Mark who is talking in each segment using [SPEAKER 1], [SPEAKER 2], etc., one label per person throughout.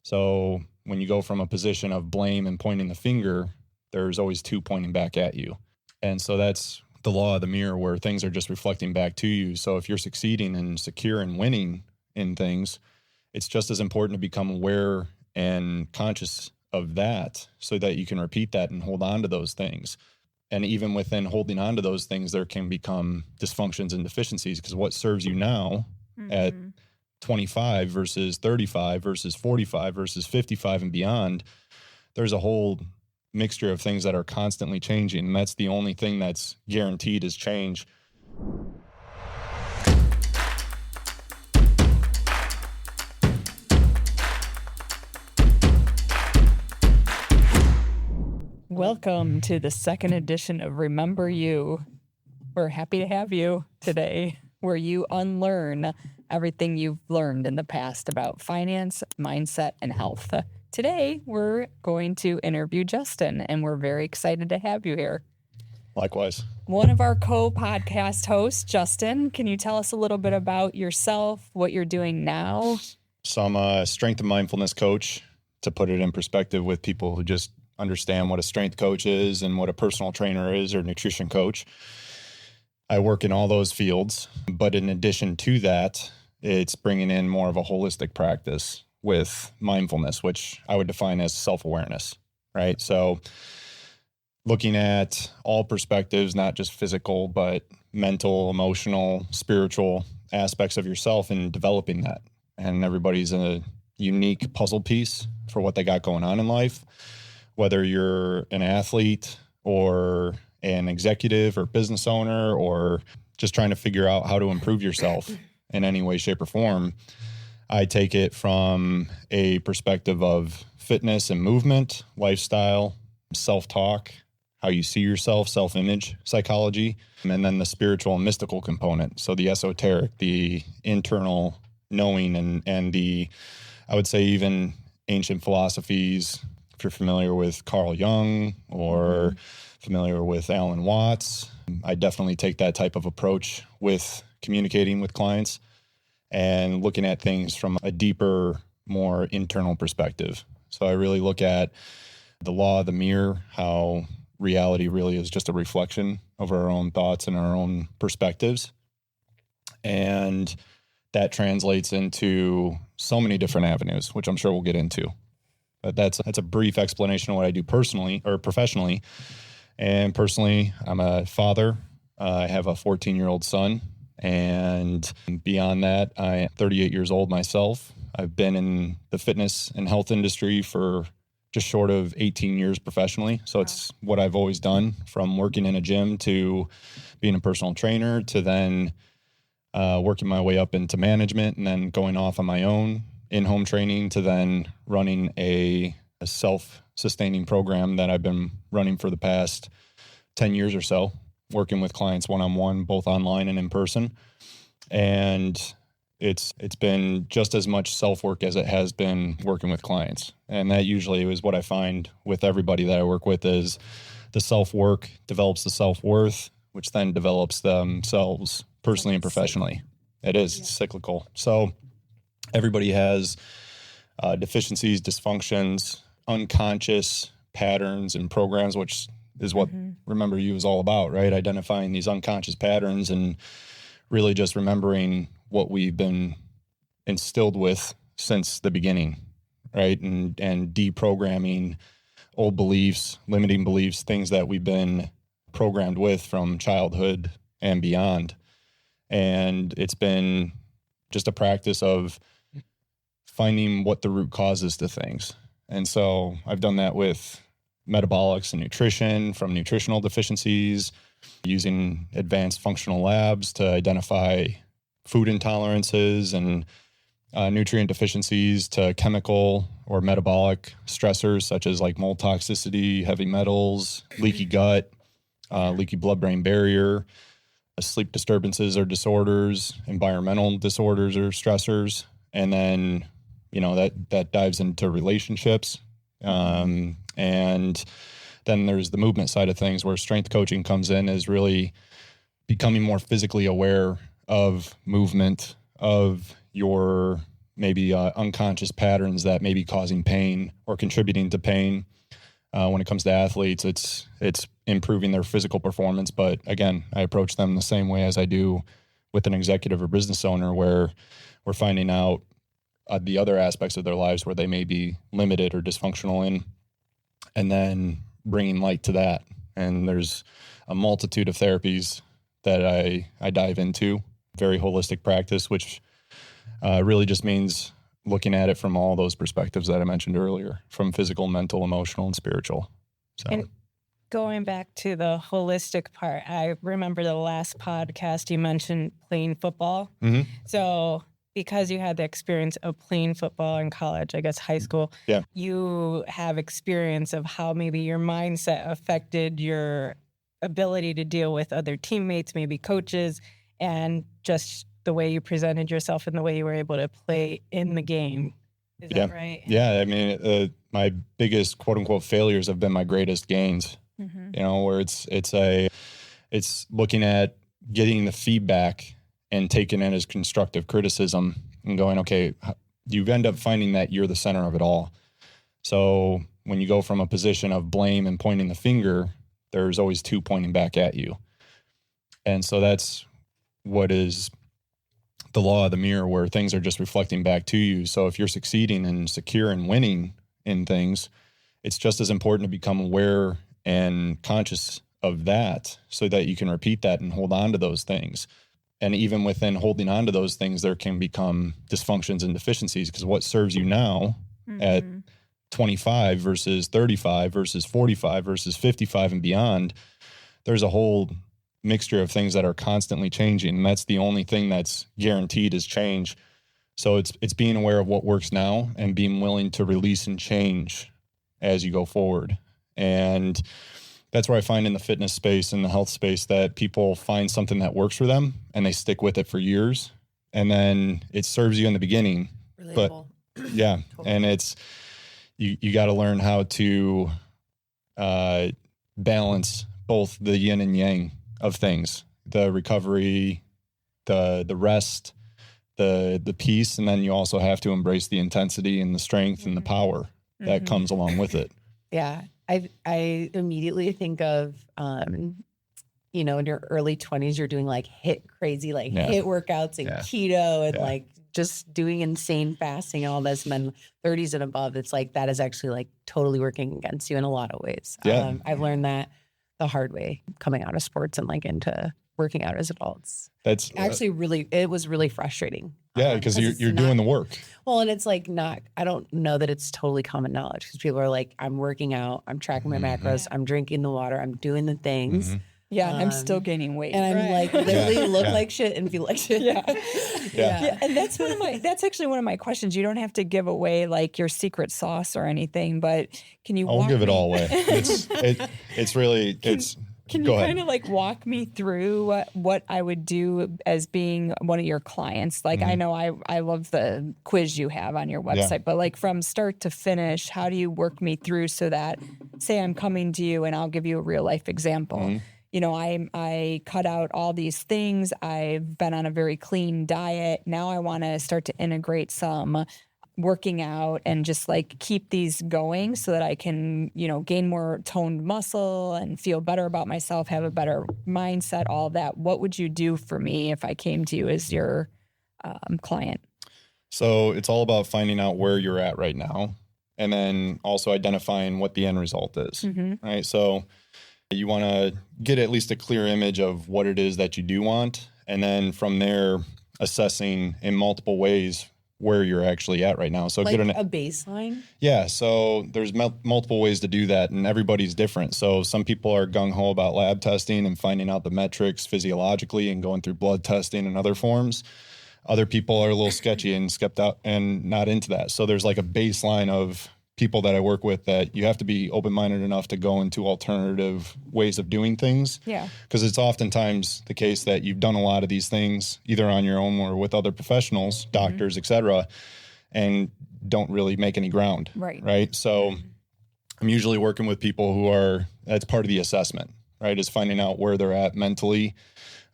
[SPEAKER 1] So when you go from a position of blame and pointing the finger, there's always two pointing back at you. And so that's the law of the mirror, where things are just reflecting back to you. So if you're succeeding and secure and winning in things, it's just as important to become aware and conscious of that so that you can repeat that and hold on to those things. And even within holding on to those things, there can become dysfunctions and deficiencies, because what serves you now at 25 versus 35 versus 45 versus 55 and beyond, there's a whole mixture of things that are constantly changing. And that's the only thing that's guaranteed is change.
[SPEAKER 2] Welcome to the second edition of Remember You. We're happy to have you today, where you unlearn everything you've learned in the past about finance, mindset, and health. Today, we're going to interview Justin, and we're very excited to have you here.
[SPEAKER 1] Likewise.
[SPEAKER 2] One of our co-podcast hosts, Justin, can you tell us a little bit about yourself, what you're doing now?
[SPEAKER 1] So I'm a strength and mindfulness coach, to put it in perspective with people who just understand what a strength coach is and what a personal trainer is or nutrition coach. I work in all those fields, but in addition to that, it's bringing in more of a holistic practice with mindfulness, which I would define as self-awareness, right? So looking at all perspectives, not just physical, but mental, emotional, spiritual aspects of yourself, and developing that. And everybody's a unique puzzle piece for what they got going on in life. Whether you're an athlete or an executive or business owner, or just trying to figure out how to improve yourself in any way, shape, or form, I take it from a perspective of fitness and movement, lifestyle, self-talk, how you see yourself, self-image, psychology, and then the spiritual and mystical component. So the esoteric, the internal knowing, and the, I would say, even ancient philosophies. If you're familiar with Carl Jung or familiar with Alan Watts, I definitely take that type of approach with communicating with clients and looking at things from a deeper, more internal perspective. So I really look at the law of the mirror, how reality really is just a reflection of our own thoughts and our own perspectives. And that translates into so many different avenues, which I'm sure we'll get into. But that's a brief explanation of what I do personally or professionally. And personally, I'm a father. I have a 14-year-old son. And beyond that, I am 38 years old myself. I've been in the fitness and health industry for just short of 18 years professionally. So it's what I've always done, from working in a gym to being a personal trainer to then working my way up into management, and then going off on my own in-home training, to then running a self-sustaining program that I've been running for the past 10 years or so, working with clients one-on-one, both online and in person. And it's been just as much self-work as it has been working with clients. And that usually is what I find with everybody that I work with, is the self-work develops the self-worth, which then develops themselves personally and professionally. It is cyclical. So everybody has deficiencies, dysfunctions, unconscious patterns and programs, which is what Remember You is all about, right? Identifying these unconscious patterns and really just remembering what we've been instilled with since the beginning, right? And deprogramming old beliefs, limiting beliefs, things that we've been programmed with from childhood and beyond. And it's been just a practice of finding what the root causes to things. And so I've done that with metabolics and nutrition, from nutritional deficiencies, using advanced functional labs to identify food intolerances and nutrient deficiencies, to chemical or metabolic stressors such as like mold toxicity, heavy metals, leaky gut, leaky blood-brain barrier, sleep disturbances or disorders, environmental disorders or stressors. And then, that dives into relationships. And then there's the movement side of things, where strength coaching comes in, is really becoming more physically aware of movement, of your maybe unconscious patterns that may be causing pain or contributing to pain. When it comes to athletes, it's improving their physical performance. But again, I approach them the same way as I do with an executive or business owner, where we're finding out the other aspects of their lives where they may be limited or dysfunctional in, and then bringing light to that. And there's a multitude of therapies that I dive into, very holistic practice, which really just means looking at it from all those perspectives that I mentioned earlier, from physical, mental, emotional, and spiritual. So,
[SPEAKER 3] and going back to the holistic part, I remember the last podcast you mentioned playing football.
[SPEAKER 1] mm-hmm.
[SPEAKER 3] So because you had the experience of playing football in college, I guess high school,
[SPEAKER 1] yeah,
[SPEAKER 3] you have experience of how maybe your mindset affected your ability to deal with other teammates, maybe coaches, and just the way you presented yourself and the way you were able to play in the game. Is that right?
[SPEAKER 1] Yeah. I mean, my biggest quote unquote failures have been my greatest gains,
[SPEAKER 2] Mm-hmm.
[SPEAKER 1] where it's looking at getting the feedback and taking it as constructive criticism and going, okay, you end up finding that you're the center of it all. So when you go from a position of blame and pointing the finger, there's always two pointing back at you. And so that's what is the law of the mirror, where things are just reflecting back to you. So if you're succeeding and secure and winning in things, it's just as important to become aware and conscious of that so that you can repeat that and hold on to those things. And even within holding on to those things, there can become dysfunctions and deficiencies, because what serves you now at 25 versus 35 versus 45 versus 55 and beyond, there's a whole mixture of things that are constantly changing. And that's the only thing that's guaranteed is change. So it's being aware of what works now and being willing to release and change as you go forward. And that's where I find in the fitness space and the health space that people find something that works for them and they stick with it for years. And then it serves you in the beginning.
[SPEAKER 4] Relatable.
[SPEAKER 1] But yeah. Totally. And it's, you got to learn how to balance both the yin and yang of things, the recovery, the rest, the peace. And then you also have to embrace the intensity and the strength and the power that comes along with it.
[SPEAKER 4] Yeah. I immediately think of, in your early 20s, you're doing like HIIT crazy, like HIIT workouts and keto and like just doing insane fasting and all this. And then 30s and above, it's like that is actually like totally working against you in a lot of ways.
[SPEAKER 1] Yeah.
[SPEAKER 4] I've learned that the hard way coming out of sports and like into working out as adults.
[SPEAKER 1] That's
[SPEAKER 4] actually it was really frustrating.
[SPEAKER 1] Yeah, because you're doing the work.
[SPEAKER 4] Well, and it's like I don't know that it's totally common knowledge, because people are like, I'm working out, I'm tracking my macros, I'm drinking the water, I'm doing the things.
[SPEAKER 2] Yeah, and I'm still gaining weight.
[SPEAKER 4] And I'm like literally look like shit and feel like shit.
[SPEAKER 2] Yeah. And that's actually one of my questions. You don't have to give away like your secret sauce or anything, but can you
[SPEAKER 1] I'll give it all away. It's really
[SPEAKER 2] Can you kind of like walk me through what I would do as being one of your clients? Like, I know I love the quiz you have on your website, but like from start to finish, how do you work me through so that, say I'm coming to you and I'll give you a real life example. I cut out all these things. I've been on a very clean diet. Now I want to start to integrate some working out and just like keep these going so that I can, gain more toned muscle and feel better about myself, have a better mindset, all of that. What would you do for me if I came to you as your client?
[SPEAKER 1] So it's all about finding out where you're at right now and then also identifying what the end result is, right? So you want to get at least a clear image of what it is that you do want. And then from there, assessing in multiple ways where you're actually at right now. So
[SPEAKER 4] like
[SPEAKER 1] get
[SPEAKER 4] a baseline?
[SPEAKER 1] Yeah. So there's multiple ways to do that, and everybody's different. So some people are gung-ho about lab testing and finding out the metrics physiologically and going through blood testing and other forms. Other people are a little sketchy and stepped out and not into that. So there's like a baseline of people that I work with that you have to be open-minded enough to go into alternative ways of doing things.
[SPEAKER 2] Yeah.
[SPEAKER 1] Because it's oftentimes the case that you've done a lot of these things either on your own or with other professionals, doctors, et cetera, and don't really make any ground. Right. So I'm usually working with people that's part of the assessment, right? Is finding out where they're at mentally,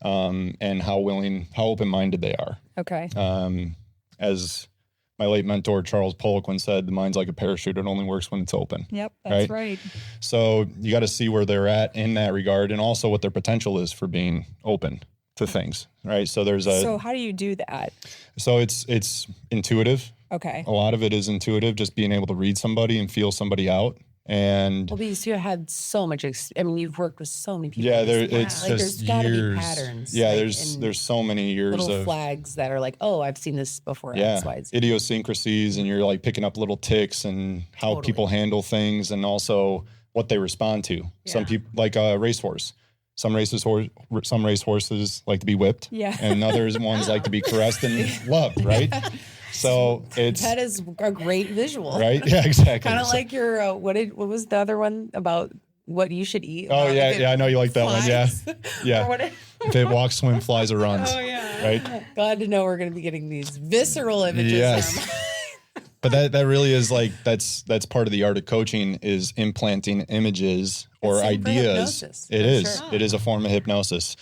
[SPEAKER 1] and how open-minded they are.
[SPEAKER 2] Okay.
[SPEAKER 1] As my late mentor, Charles Poliquin, said, the mind's like a parachute. It only works when it's open.
[SPEAKER 2] Yep, that's right.
[SPEAKER 1] So you got to see where they're at in that regard, and also what their potential is for being open to things, right? So
[SPEAKER 2] So how do you do that?
[SPEAKER 1] So it's intuitive.
[SPEAKER 2] Okay.
[SPEAKER 1] A lot of it is intuitive, just being able to read somebody and feel somebody out. And
[SPEAKER 4] well, because you had so much, you've worked with so many people.
[SPEAKER 1] Yeah, it's
[SPEAKER 4] like,
[SPEAKER 1] just
[SPEAKER 4] there's gotta
[SPEAKER 1] years.
[SPEAKER 4] be patterns.
[SPEAKER 1] Yeah,
[SPEAKER 4] like,
[SPEAKER 1] there's so many years
[SPEAKER 4] little
[SPEAKER 1] of
[SPEAKER 4] flags that are like, oh, I've seen this before.
[SPEAKER 1] Yeah,
[SPEAKER 4] X, Y, Z.
[SPEAKER 1] idiosyncrasies, and you're like picking up little ticks and how people handle things, and also what they respond to. Some people, like a racehorse. Some race horses like to be whipped.
[SPEAKER 2] Yeah.
[SPEAKER 1] And others ones like to be caressed and loved, right? So
[SPEAKER 4] that is a great visual,
[SPEAKER 1] right? Yeah, exactly.
[SPEAKER 4] Kind of like your what was the other one about what you should eat?
[SPEAKER 1] Oh yeah, I know you like that one. Yeah, yeah. If it walks, swim, flies, or runs.
[SPEAKER 3] Oh yeah.
[SPEAKER 1] Right.
[SPEAKER 4] Glad to know we're going to be getting these visceral images.
[SPEAKER 1] Yes. But that really is like that's part of the art of coaching, is implanting images or ideas. It is. Sure. It is a form of hypnosis.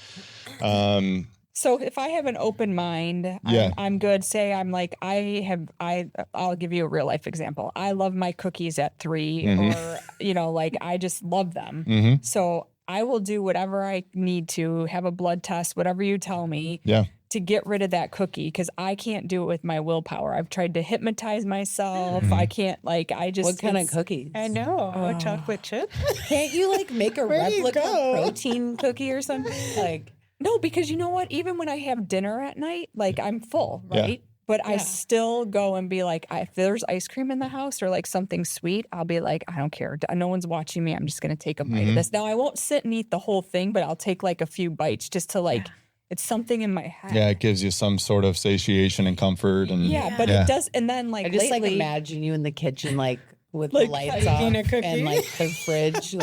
[SPEAKER 2] So if I have an open mind, I'm good. Say I'm like, I'll give you a real life example. I love my cookies at 3 or, like I just love them.
[SPEAKER 1] Mm-hmm.
[SPEAKER 2] So I will do whatever I need to, have a blood test, whatever you tell me to get rid of that cookie. Cause I can't do it with my willpower. I've tried to hypnotize myself. I can't what
[SPEAKER 4] kind of cookies?
[SPEAKER 3] I know. Chocolate chip.
[SPEAKER 4] Can't you make a replica protein cookie or something?
[SPEAKER 2] No, because you know what? Even when I have dinner at night, I'm full, right? Yeah. But I still go and be like, if there's ice cream in the house or something sweet, I'll be like, I don't care. No one's watching me. I'm just going to take a bite of this. Now, I won't sit and eat the whole thing, but I'll take a few bites just to it's something in my head.
[SPEAKER 1] Yeah, it gives you some sort of satiation and comfort. And
[SPEAKER 2] it does. And then
[SPEAKER 4] I just
[SPEAKER 2] lately,
[SPEAKER 4] imagine you in the kitchen, with the lights off and the fridge,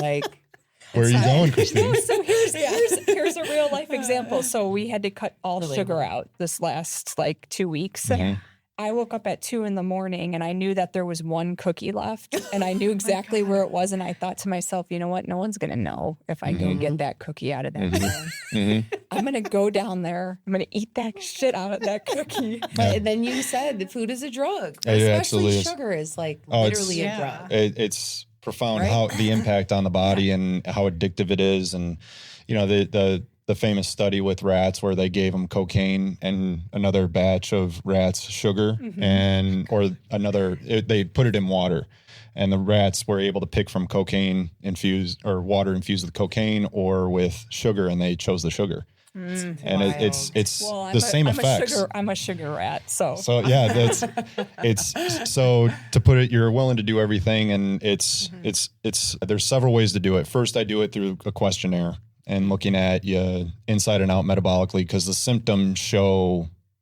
[SPEAKER 1] Where are you going, Christine?
[SPEAKER 2] No, so here's a real life example. So we had to cut all sugar out this last 2 weeks.
[SPEAKER 1] Mm-hmm.
[SPEAKER 2] I woke up at 2 a.m. and I knew that there was one cookie left, and I knew exactly where it was. And I thought to myself, you know what? No one's gonna know if I go get that cookie out of that room. I'm gonna go down there. I'm gonna eat that shit out of that cookie.
[SPEAKER 4] And then you said the food is a drug.
[SPEAKER 1] Especially
[SPEAKER 4] sugar is literally a drug.
[SPEAKER 1] It's profound how the impact on the body and how addictive it is. And the famous study with rats where they gave them cocaine and another batch of rats sugar they put it in water, and the rats were able to pick from cocaine infused or water infused with cocaine or with sugar, and they chose the sugar. And it's the same effects.
[SPEAKER 2] I'm a sugar rat, so
[SPEAKER 1] yeah, it's so to put it, you're willing to do everything, and it's there's several ways to do it. First, I do it through a questionnaire and looking at you inside and out metabolically, because the symptoms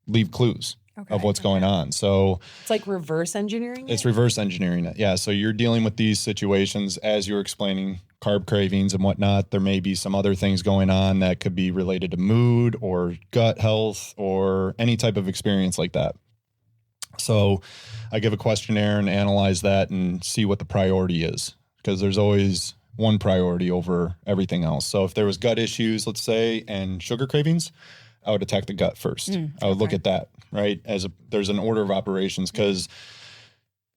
[SPEAKER 1] leave clues of what's going on. So
[SPEAKER 4] it's reverse engineering.
[SPEAKER 1] It's reverse engineering it. Yeah. So you're dealing with these situations as you're explaining carb cravings and whatnot. There may be some other things going on that could be related to mood or gut health or any type of experience like that. So I give a questionnaire and analyze that and see what the priority is, because there's always one priority over everything else. So if there was gut issues, let's say, and sugar cravings, I would attack the gut first. I would look at that, right? There's an order of operations, because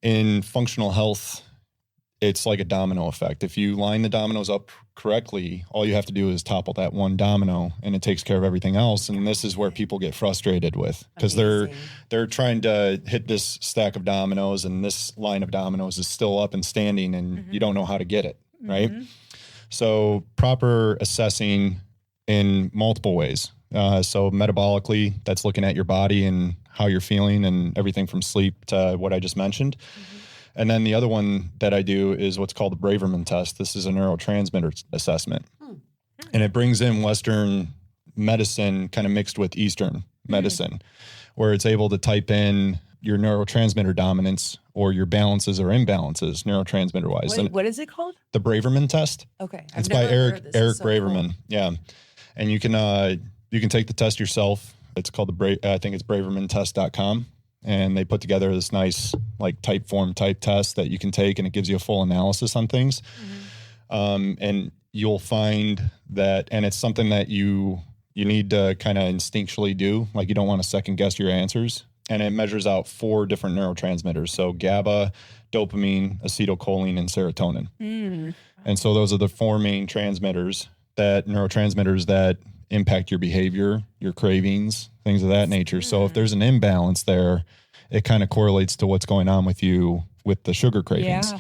[SPEAKER 1] in functional health, it's like a domino effect. If you line the dominoes up correctly, all you have to do is topple that one domino, and it takes care of everything else. And this is where people get frustrated with, because they're trying to hit this stack of dominoes, and this line of dominoes is still up and standing, and you don't know how to get it, right? So proper assessing in multiple ways. So metabolically, that's looking at your body and how you're feeling and everything from sleep to what I just mentioned. And then the other one that I do is what's called the Braverman test. This is a neurotransmitter assessment. And it brings in Western medicine kind of mixed with Eastern medicine, where it's able to type in your neurotransmitter dominance or your balances or imbalances neurotransmitter wise.
[SPEAKER 4] What is it called?
[SPEAKER 1] The Braverman test.
[SPEAKER 4] Okay.
[SPEAKER 1] It's by Eric Braverman. Cool. Yeah. And you can take the test yourself. It's called I think it's bravermantest.com. And they put together this nice type test that you can take, and it gives you a full analysis on things. And you'll find that, and it's something that you need to kind of instinctually do. You don't want to second guess your answers. and it measures out 4 different neurotransmitters. So GABA, dopamine, acetylcholine, and serotonin. And so those are the 4 main neurotransmitters that impact your behavior, your cravings, things of that nature. So if there's an imbalance there, it kind of correlates to what's going on with you with the sugar cravings.
[SPEAKER 2] Yeah.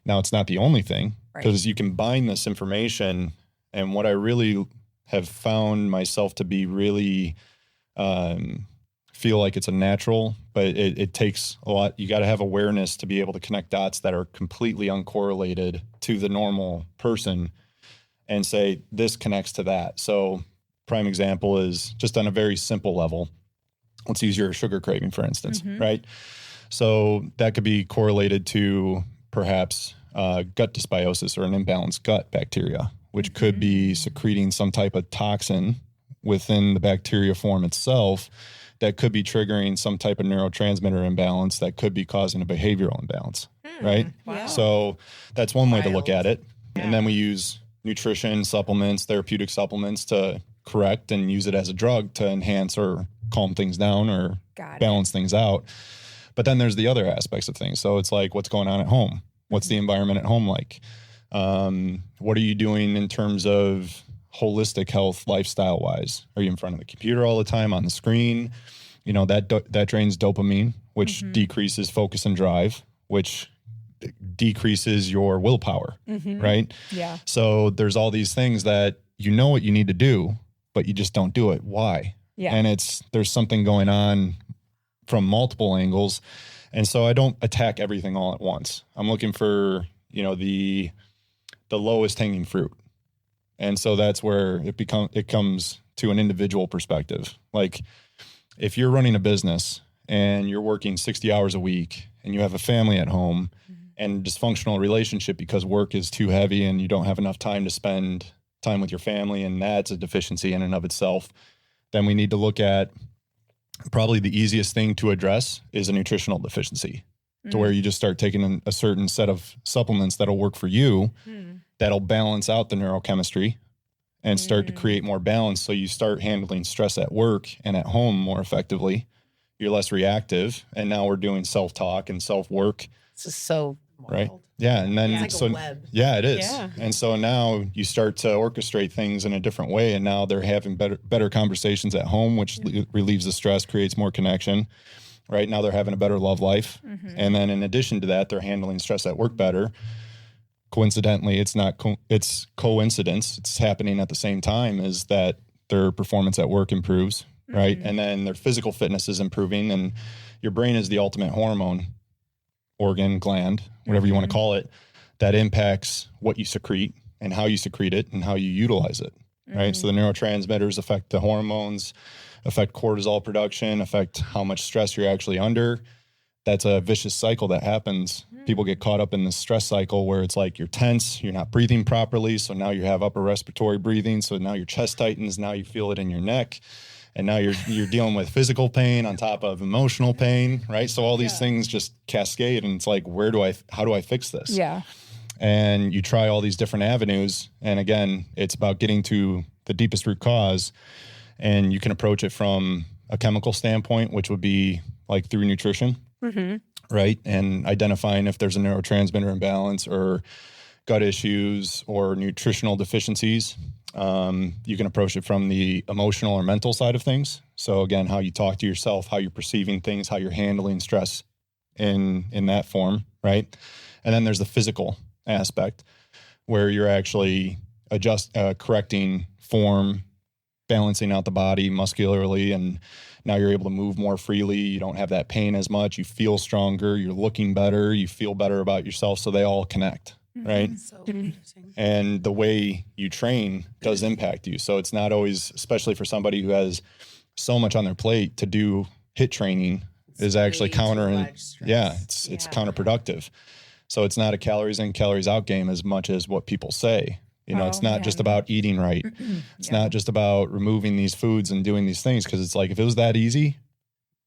[SPEAKER 1] Now, it's not the only thing, because you combine this information. And what I really have found myself to be really feel like it's a natural, but it takes a lot. You got to have awareness to be able to connect dots that are completely uncorrelated to the normal person and say, this connects to that. So prime example is just on a very simple level. Let's use your sugar craving, for instance, right? So that could be correlated to perhaps gut dysbiosis or an imbalanced gut bacteria, which could be secreting some type of toxin within the bacteria form itself that could be triggering some type of neurotransmitter imbalance that could be causing a behavioral imbalance, right?
[SPEAKER 4] Wow.
[SPEAKER 1] So that's one way to look at it. And then we use nutrition supplements, therapeutic supplements to correct and use it as a drug to enhance or calm things down or balance things out. But then there's the other aspects of things. So it's like, what's going on at home? What's the environment at home like? What are you doing in terms of holistic health, lifestyle wise? Are you in front of the computer all the time, on the screen? You know, that drains dopamine, which decreases focus and drive, which decreases your willpower, right?
[SPEAKER 2] Yeah.
[SPEAKER 1] So there's all these things that you know what you need to do, but you just don't do it. Why?
[SPEAKER 2] Yeah.
[SPEAKER 1] And there's something going on from multiple angles. And so I don't attack everything all at once. I'm looking for, you know, the lowest hanging fruit. And so that's where it comes to an individual perspective. Like if you're running a business and you're working 60 hours a week and you have a family at home and dysfunctional relationship because work is too heavy and you don't have enough time to spend time with your family, and that's a deficiency in and of itself, then we need to look at probably the easiest thing to address is a nutritional deficiency, to where you just start taking a certain set of supplements that'll work for you, that'll balance out the neurochemistry and start to create more balance. So you start handling stress at work and at home more effectively. You're less reactive. And now we're doing self-talk and self-work.
[SPEAKER 4] This is so wild.
[SPEAKER 1] Right. Yeah. And then,
[SPEAKER 4] It's like a web.
[SPEAKER 1] Yeah, it is.
[SPEAKER 3] Yeah.
[SPEAKER 1] And so now you start to orchestrate things in a different way. And now they're having better conversations at home, which relieves the stress, creates more connection. Right now they're having a better love life. And then in addition to that, they're handling stress at work better. Coincidentally, it's coincidence. It's happening at the same time, is that their performance at work improves. Right. And then their physical fitness is improving, and your brain is the ultimate hormone organ, gland, whatever you want to call it, that impacts what you secrete and how you secrete it and how you utilize it. Right. So the neurotransmitters affect the hormones, affect cortisol production, affect how much stress you're actually under. That's a vicious cycle that happens. People get caught up in this stress cycle where it's like you're tense, you're not breathing properly. So now you have upper respiratory breathing. So now your chest tightens. Now you feel it in your neck. And now you're dealing with physical pain on top of emotional pain, right? So all these things just cascade, and it's like, how do I fix this?
[SPEAKER 2] Yeah.
[SPEAKER 1] And you try all these different avenues. And again, it's about getting to the deepest root cause. And you can approach it from a chemical standpoint, which would be like through nutrition, right? And identifying if there's a neurotransmitter imbalance or gut issues or nutritional deficiencies. You can approach it from the emotional or mental side of things. So again, how you talk to yourself, how you're perceiving things, how you're handling stress in that form, right? And then there's the physical aspect where you're actually correcting form, balancing out the body muscularly, and now you're able to move more freely. You don't have that pain as much. You feel stronger. You're looking better. You feel better about yourself. So they all connect, right?
[SPEAKER 4] So interesting.
[SPEAKER 1] And the way you train does impact you. So it's not always, especially for somebody who has so much on their plate, to do HIIT training is actually it's counterproductive. So it's not a calories in, calories out game as much as what people say. You know, it's not just about eating right. It's not just about removing these foods and doing these things. Because it's like, if it was that easy,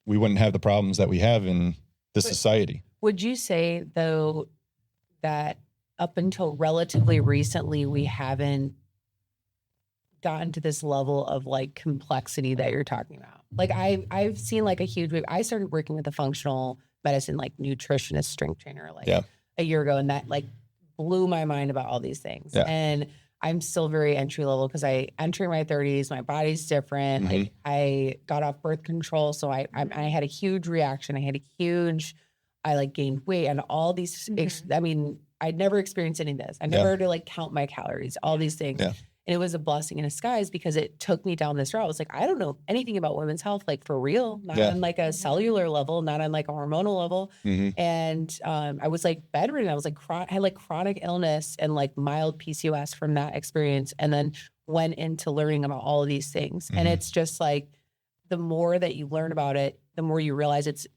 [SPEAKER 1] we wouldn't have the problems that we have in this society.
[SPEAKER 4] Would you say, though, that up until relatively recently, we haven't gotten to this level of like complexity that you're talking about. Like I've seen like a huge wave. I started working with a functional medicine, like nutritionist, strength trainer, like a year ago. And that like blew my mind about all these things.
[SPEAKER 1] Yeah.
[SPEAKER 4] And I'm still very entry level because I entering my 30s, my body's different. Like I got off birth control. So I had a huge reaction. I like gained weight and all these, I mean, I'd never experienced any of this. I never had to like count my calories, all these things. Yeah. And it was a blessing in disguise because it took me down this route. I was like, I don't know anything about women's health, like for real, not on like a cellular level, not on like a hormonal level. And I was like bedridden. I was like, had like chronic illness and like mild PCOS from that experience. And then went into learning about all of these things. And it's just like, the more that you learn about it, the more you realize it's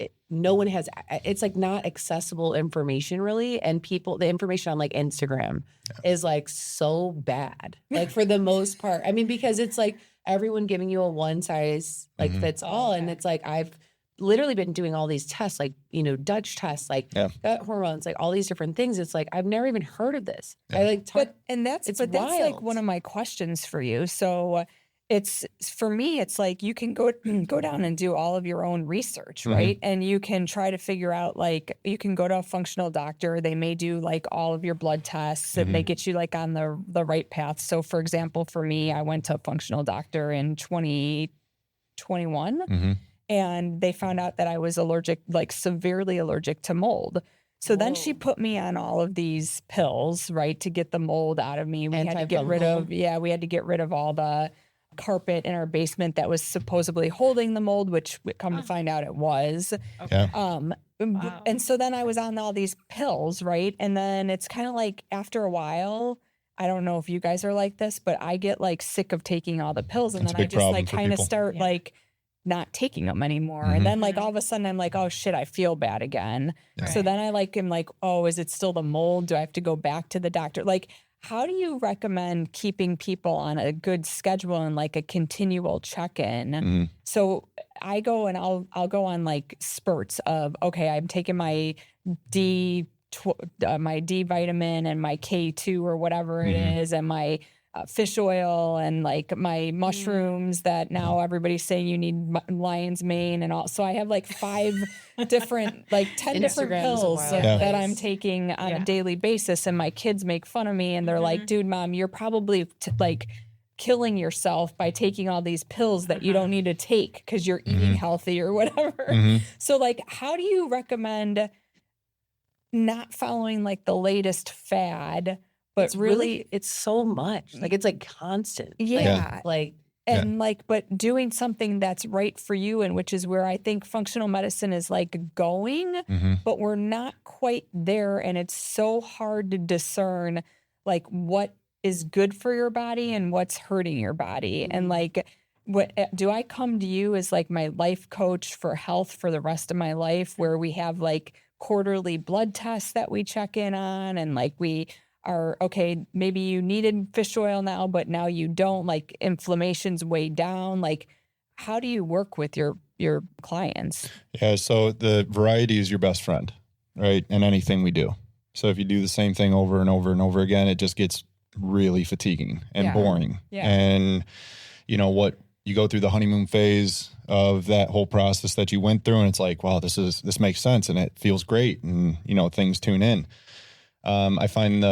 [SPEAKER 4] like not accessible information really. And the information on like Instagram is like so bad, like for the most part. I mean, because it's like everyone giving you a one size like fits all. And it's like, I've literally been doing all these tests, like, you know, Dutch tests, like gut hormones, like all these different things. It's like, I've never even heard of this. I like,
[SPEAKER 2] that's like one of my questions for you. So it's for me, it's like you can go down and do all of your own research, right? And you can try to figure out, like, you can go to a functional doctor. They may do like all of your blood tests. It may get you like on the right path. So for example, for me, I went to a functional doctor in 2021 and they found out that I was allergic, like severely allergic to mold. So then she put me on all of these pills, right, to get the mold out of me. We had to get rid of all the carpet in our basement that was supposedly holding the mold, which come to find out it was.
[SPEAKER 1] Okay.
[SPEAKER 2] And so then I was on all these pills, right? And then it's kind of like after a while, I don't know if you guys are like this, but I get like sick of taking all the pills, and then I just like kind of start like not taking them anymore. And then like all of a sudden I'm like, oh shit, I feel bad again. So then I like am like, oh, is it still the mold? Do I have to go back to the doctor? Like, how do you recommend keeping people on a good schedule and like a continual check-in? So I go and I'll go on like spurts of, okay, I'm taking my D vitamin and my K2 or whatever it is, and my fish oil and like my mushrooms that now everybody's saying you need lion's mane and all. So I have like 5 different, like 10 different pills that I'm taking on a daily basis. And my kids make fun of me and they're like, dude, mom, you're probably like killing yourself by taking all these pills that you don't need to take because you're eating healthy or whatever. So like, how do you recommend not following like the latest fad, but it's really it's so much, like it's like constant, but doing something that's right for you, and which is where I think functional medicine is like going, but we're not quite there, and it's so hard to discern like what is good for your body and what's hurting your body. And like, what do I come to you as like my life coach for health for the rest of my life, where we have like quarterly blood tests that we check in on, and like we are, okay, maybe you needed fish oil now, but now you don't, like inflammation's way down. Like, how do you work with your clients? Yeah.
[SPEAKER 1] So the variety is your best friend, right? In anything we do. So if you do the same thing over and over and over again, it just gets really fatiguing and boring. And you know what, you go through the honeymoon phase of that whole process that you went through, and it's like, wow, this makes sense and it feels great. And you know, things tune in. I find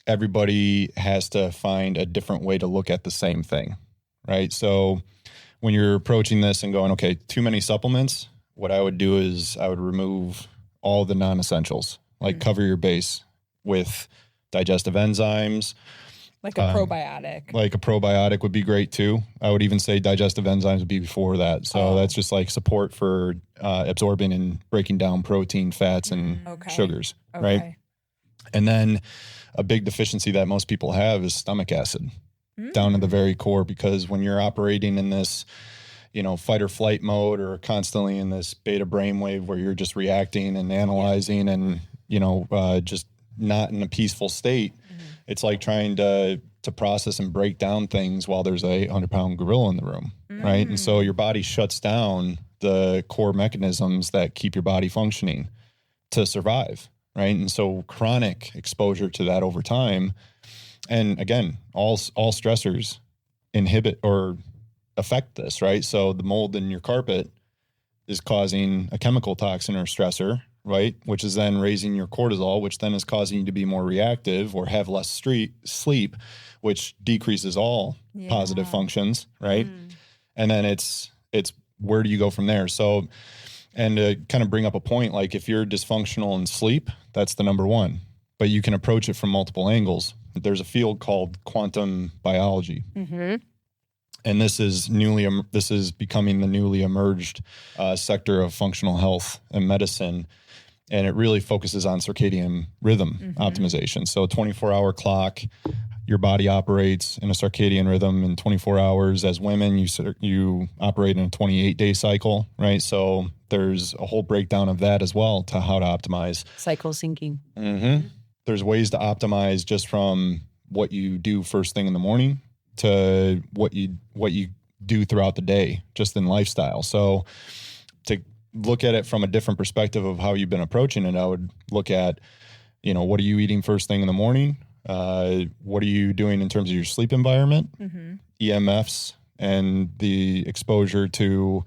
[SPEAKER 1] everybody has to find a different way to look at the same thing, right? So when you're approaching this and going, okay, too many supplements, what I would do is I would remove all the non-essentials, like cover your base with digestive enzymes.
[SPEAKER 2] Like a probiotic.
[SPEAKER 1] Like a probiotic would be great too. I would even say digestive enzymes would be before that. So that's just like support for absorbing and breaking down protein, fats, and sugars, right? And then a big deficiency that most people have is stomach acid down to the very core, because when you're operating in this, you know, fight or flight mode, or constantly in this beta brainwave where you're just reacting and analyzing and, you know, just not in a peaceful state, it's like trying to process and break down things while there's a 100-pound gorilla in the room, right? And so your body shuts down the core mechanisms that keep your body functioning to survive, right? And so chronic exposure to that over time And again, all stressors inhibit or affect this, right? So the mold in your carpet is causing a chemical toxin or stressor, right? Which is then raising your cortisol, which then is causing you to be more reactive or have less sleep, which decreases all positive functions, right? And then it's where do you go from there? So, and to kind of bring up a point, like if you're dysfunctional in sleep, that's the number one, but you can approach it from multiple angles. There's a field called quantum biology. And this is becoming the newly emerged sector of functional health and medicine. And it really focuses on circadian rhythm optimization. So a 24-hour clock, your body operates in a circadian rhythm in 24 hours. As women, you operate in a 28-day cycle, right? So there's a whole breakdown of that as well to how to optimize.
[SPEAKER 4] Cycle syncing.
[SPEAKER 1] There's ways to optimize just from what you do first thing in the morning to what you do throughout the day, just in lifestyle. So to look at it from a different perspective of how you've been approaching it, I would look at, what are you eating first thing in the morning? What are you doing in terms of your sleep environment, EMFs, and the exposure to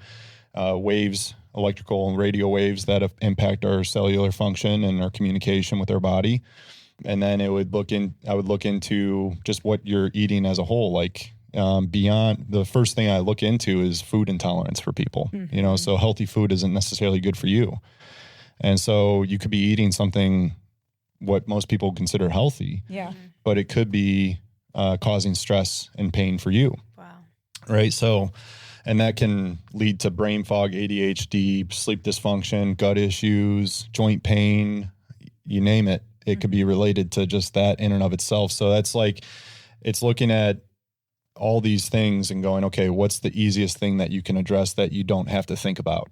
[SPEAKER 1] waves, electrical and radio waves that impact our cellular function and our communication with our body. And then I would look into just what you're eating as a whole. Like beyond, the first thing I look into is food intolerance for people. So healthy food isn't necessarily good for you, and so you could be eating something what most people consider healthy, but it could be causing stress and pain for you. Right. So, and that can lead to brain fog, ADHD, sleep dysfunction, gut issues, joint pain, you name it. It could be related to just that in and of itself. So that's like, it's looking at all these things and going, okay, what's the easiest thing that you can address that you don't have to think about?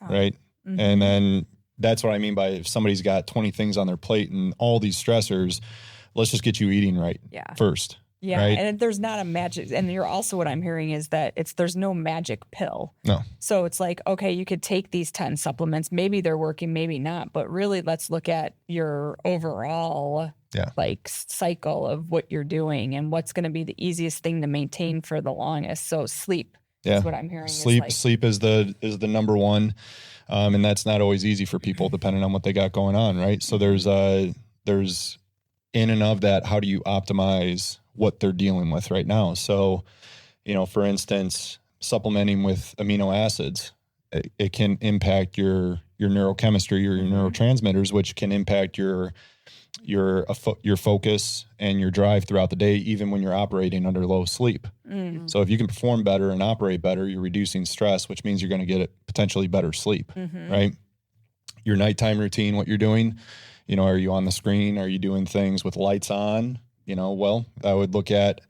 [SPEAKER 1] Right. And then that's what I mean by if somebody's got 20 things on their plate and all these stressors, let's just get you eating right first.
[SPEAKER 2] Yeah,
[SPEAKER 1] right?
[SPEAKER 2] And there's not a magic, and you're also, what I'm hearing is that there's no magic pill.
[SPEAKER 1] No.
[SPEAKER 2] So it's like, okay, you could take these 10 supplements, maybe they're working, maybe not, but really let's look at your overall cycle of what you're doing and what's going to be the easiest thing to maintain for the longest. So sleep is what I'm hearing.
[SPEAKER 1] Sleep is the number one, and that's not always easy for people depending on what they got going on, right? So there's in and of that, how do you optimize what they're dealing with right now? So, for instance, supplementing with amino acids, it can impact your neurochemistry or your neurotransmitters, which can impact your focus and your drive throughout the day, even when you're operating under low sleep. So if you can perform better and operate better, you're reducing stress, which means you're going to get potentially better sleep, right? Your nighttime routine, what you're doing, are you on the screen? Are you doing things with lights on? Well, I would look at,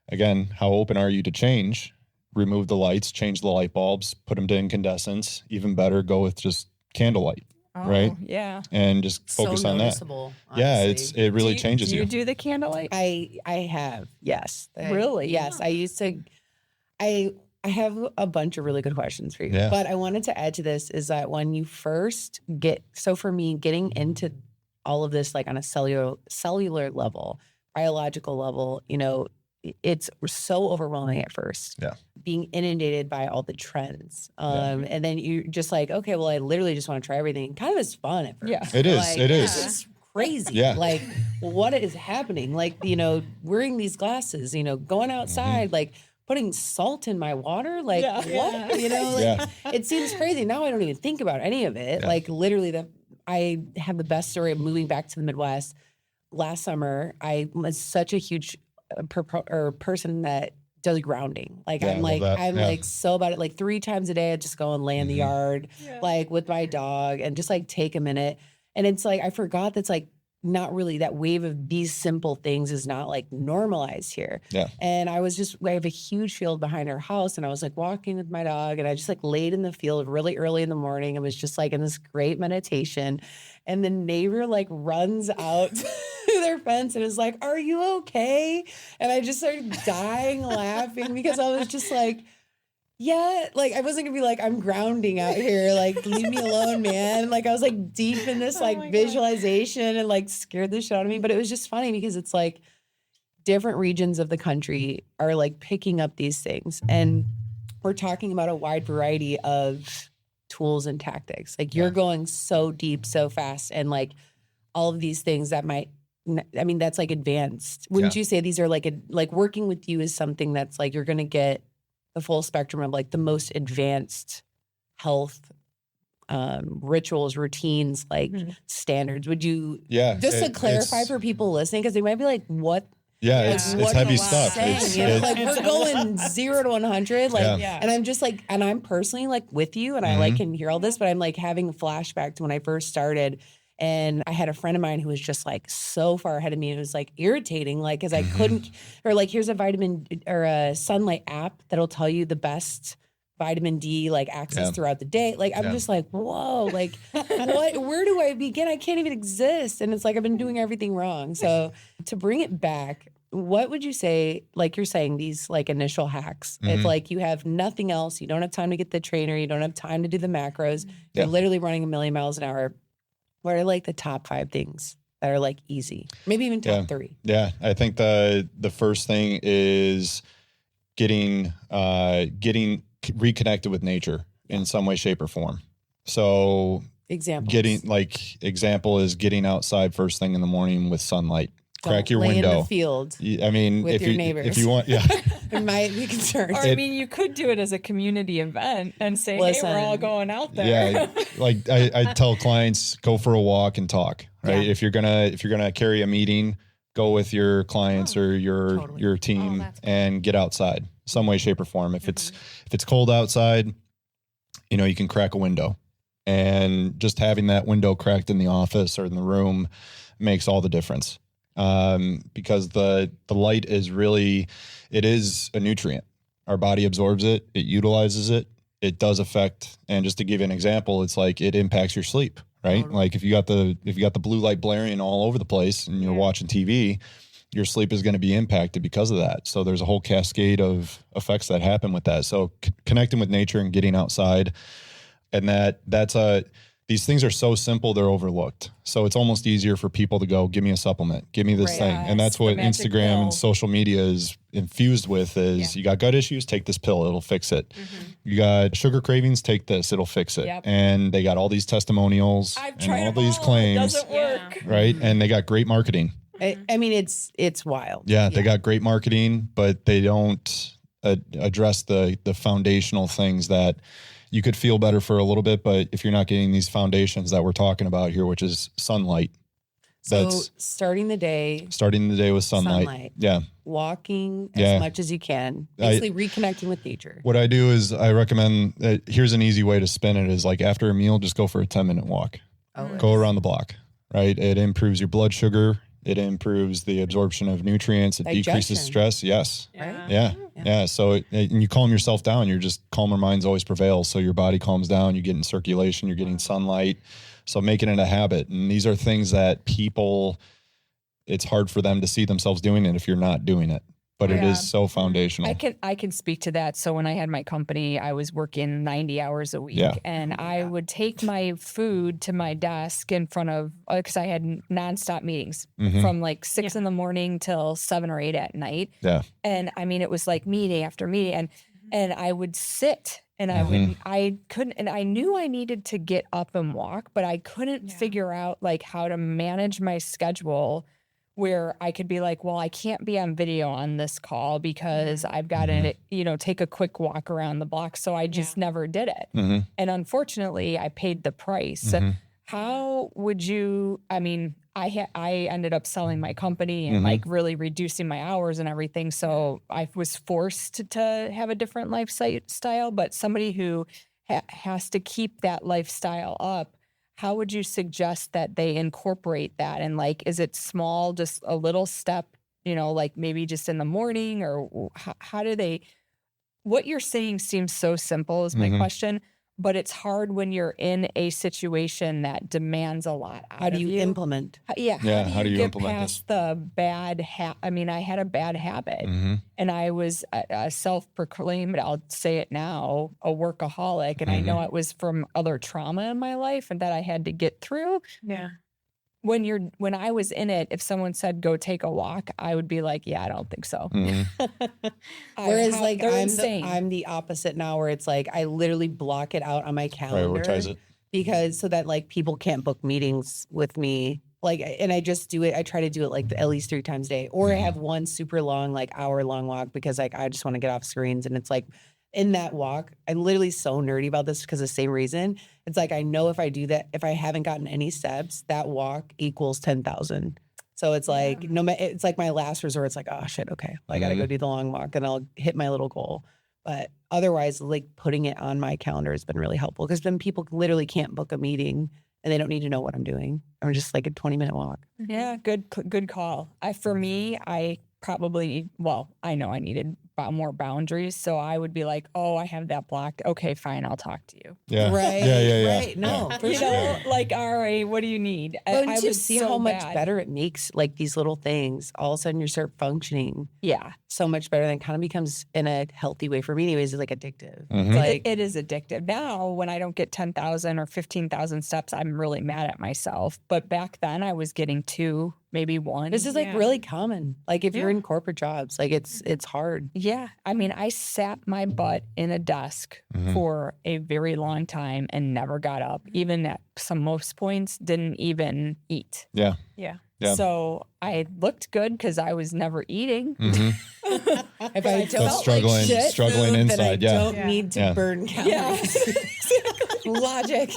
[SPEAKER 1] again, how open are you to change? Remove the lights, change the light bulbs, put them to incandescence. Even better, go with just candlelight, right?
[SPEAKER 2] Yeah.
[SPEAKER 1] And just focus on that.
[SPEAKER 4] Honestly.
[SPEAKER 1] Yeah, it really changes
[SPEAKER 2] you.
[SPEAKER 1] you.
[SPEAKER 2] Do you do the candlelight?
[SPEAKER 4] I have, yes.
[SPEAKER 2] Really?
[SPEAKER 4] Yes, I used to. I have a bunch of really good questions for you, but I wanted to add to this is that when you first for me, getting into all of this, like on a cellular level, biological level, it's so overwhelming at first.
[SPEAKER 1] Yeah.
[SPEAKER 4] Being inundated by all the trends. And then you're just like, okay, well, I literally just want to try everything. Kind of is fun at first.
[SPEAKER 2] Yeah.
[SPEAKER 1] It is. It is.
[SPEAKER 4] It's crazy.
[SPEAKER 1] Yeah.
[SPEAKER 4] Like, what is happening? Like, wearing these glasses, going outside, like putting salt in my water. Like, what? It seems crazy. Now I don't even think about any of it. Yeah. Like, literally, I have the best story of moving back to the Midwest. Last summer, I was such a huge person that does grounding. Like, I'm like so about it. Like 3 times a day, I just go and lay in the yard, like with my dog, and just like take a minute. And it's like I forgot that's like not really that wave of these simple things is not like normalized here.
[SPEAKER 1] Yeah.
[SPEAKER 4] And I have a huge field behind our house, and I was like walking with my dog, and I just like laid in the field really early in the morning. I was just like in this great meditation, and the neighbor like runs out to their fence and is like, "Are you okay?" And I just started dying laughing because I was just like, yeah, like I wasn't gonna be like, I'm grounding out here, like leave me alone, man. Like I was like deep in this like visualization and like scared the shit out of me. But it was just funny because it's like different regions of the country are like picking up these things. And we're talking about a wide variety of tools and tactics. Like you're going so deep, so fast. And like all of these things that that's like advanced. Wouldn't you say these are like working with you is something that's like, you're going to get the full spectrum of like the most advanced health rituals, routines, like standards. Would you, just to clarify for people listening, because they might be like, what?
[SPEAKER 1] Yeah, it's heavy stuff.
[SPEAKER 4] Like we're going 0 to 100. Like, and I'm just like, and I'm personally like with you, and I like can hear all this, but I'm like having a flashback to when I first started. And I had a friend of mine who was just like so far ahead of me. It was like irritating, like, because I couldn't, or like, here's a vitamin or a sunlight app that'll tell you the best vitamin D like access throughout the day. Like, I'm just like, whoa, like, where do I begin? I can't even exist. And it's like, I've been doing everything wrong. So to bring it back, what would you say, like you're saying, these like initial hacks, if like you have nothing else, you don't have time to get the trainer, you don't have time to do the macros, you're literally running 1,000,000 miles an hour. What are like the top 5 things that are like easy? Maybe even top 3.
[SPEAKER 1] Yeah. I think the first thing is getting reconnected with nature in some way, shape, or form. So example is getting outside first thing in the morning with sunlight. Crack your window.
[SPEAKER 4] In the field.
[SPEAKER 1] I mean,
[SPEAKER 4] with your neighbors.
[SPEAKER 1] If you want,
[SPEAKER 3] It might be concerned. Or
[SPEAKER 2] I mean, you could do it as a community event and say, hey, we're all going out there.
[SPEAKER 1] Yeah. Like I tell clients, go for a walk and talk, right? If you're gonna carry a meeting, go with your clients or your team and get outside some way, shape, or form. If it's cold outside, you can crack a window, and just having that window cracked in the office or in the room makes all the difference. Because the light is it is a nutrient. Our body absorbs it, it utilizes it, it does affect. And just to give you an example, it's like it impacts your sleep, right? Totally. Like if you got the blue light blaring all over the place and you're watching TV, your sleep is going to be impacted because of that. So there's a whole cascade of effects that happen with that. So connecting with nature and getting outside, and these things are so simple, they're overlooked. So it's almost easier for people to go, give me a supplement, give me this thing. And that's what Instagram and social media is infused with is you got gut issues, take this pill, it'll fix it. You got sugar cravings, take this, it'll fix it. And they got all these testimonials and all these claims.
[SPEAKER 2] It doesn't work.
[SPEAKER 1] Right? And they got great marketing.
[SPEAKER 4] I mean, it's wild.
[SPEAKER 1] Yeah, they got great marketing, but they don't address the foundational things that you could feel better for a little bit, but if you're not getting these foundations that we're talking about here, which is sunlight.
[SPEAKER 4] So starting the day
[SPEAKER 1] with sunlight. Yeah.
[SPEAKER 4] Walking as much as you can. Basically reconnecting with nature.
[SPEAKER 1] What I do is I recommend, here's an easy way to spin it, is like after a meal, just go for a 10-minute walk. Go around the block, right? It improves your blood sugar. It improves the absorption of nutrients. It decreases stress. Yes. Right? Yeah. So and you calm yourself down. You're just calmer minds always prevail. So your body calms down. You get in circulation. You're getting sunlight. So making it a habit. And these are things that it's hard for them to see themselves doing it if you're not doing it. But it is so foundational.
[SPEAKER 2] I can speak to that. So when I had my company, I was working 90 hours a week, and I would take my food to my desk in front of, because I had nonstop meetings from like 6 in the morning till 7 or 8 at night. Yeah. And I mean, it was like meeting after meeting, and I would sit and I couldn't, and I knew I needed to get up and walk, but I couldn't figure out like how to manage my schedule where I could be like, well, I can't be on video on this call because I've got to, take a quick walk around the block. So I just never did it. And unfortunately, I paid the price. How would you, I mean, I ended up selling my company and like really reducing my hours and everything. So I was forced to have a different lifestyle, but somebody who has to keep that lifestyle up, how would you suggest that they incorporate that? And like, is it small, just a little step, like maybe just in the morning, or how do they, what you're saying seems so simple is my question, but it's hard when you're in a situation that demands a lot out of you.
[SPEAKER 4] How do you implement?
[SPEAKER 1] How do you
[SPEAKER 2] get
[SPEAKER 1] implement
[SPEAKER 2] past the bad I mean, I had a bad habit and I was a self-proclaimed, I'll say it now, a workaholic. And I know it was from other trauma in my life and that I had to get through.
[SPEAKER 3] Yeah.
[SPEAKER 2] when I was in it, if someone said go take a walk, I would be like, yeah, I don't think so.
[SPEAKER 4] Whereas like
[SPEAKER 2] insane.
[SPEAKER 4] I'm the opposite now, where it's like I literally block it out on my calendar.
[SPEAKER 1] Prioritize it.
[SPEAKER 4] Because so that like people can't book meetings with me. Like, and I just do it. I try to do it like at least 3 times a day, or I have one super long, like hour-long walk because like I just want to get off screens. And it's like in that walk, I'm literally so nerdy about this because of the same reason. It's like I know if I do that, if I haven't gotten any steps, that walk equals 10,000. So it's like it's like my last resort. It's like, oh shit, okay, well, I gotta go do the long walk, and I'll hit my little goal. But otherwise, like putting it on my calendar has been really helpful because then people literally can't book a meeting and they don't need to know what I'm doing. I'm just like a 20-minute walk.
[SPEAKER 2] Yeah, good call. For me, I probably, I know I needed more boundaries. So I would be like, oh, I have that blocked. Okay, fine. I'll talk to you.
[SPEAKER 1] Yeah.
[SPEAKER 4] Right.
[SPEAKER 1] Yeah.
[SPEAKER 4] Right. No, for
[SPEAKER 2] You
[SPEAKER 4] sure.
[SPEAKER 2] know, like, all right, what do you need?
[SPEAKER 4] Don't you
[SPEAKER 2] was
[SPEAKER 4] see
[SPEAKER 2] so
[SPEAKER 4] how much
[SPEAKER 2] bad.
[SPEAKER 4] better it makes like these little things? All of a sudden you start functioning
[SPEAKER 2] Yeah.
[SPEAKER 4] so much better, than kind of becomes in a healthy way for me anyways. It's like addictive.
[SPEAKER 1] Mhm.
[SPEAKER 4] Like
[SPEAKER 2] It is addictive. Now, when I don't get 10,000 or 15,000 steps, I'm really mad at myself. But back then I was getting 2, maybe 1.
[SPEAKER 4] this is like really common. Like if you're in corporate jobs, like it's hard.
[SPEAKER 2] Yeah. I mean, I sat my butt in a desk for a very long time and never got up. Even at most points, didn't even eat.
[SPEAKER 1] Yeah.
[SPEAKER 3] Yeah.
[SPEAKER 1] Yeah.
[SPEAKER 2] So I looked good because I was never eating.
[SPEAKER 4] If I don't
[SPEAKER 1] But struggling
[SPEAKER 4] then
[SPEAKER 1] inside,
[SPEAKER 4] I
[SPEAKER 1] yeah.
[SPEAKER 4] don't need to burn calories. Logic.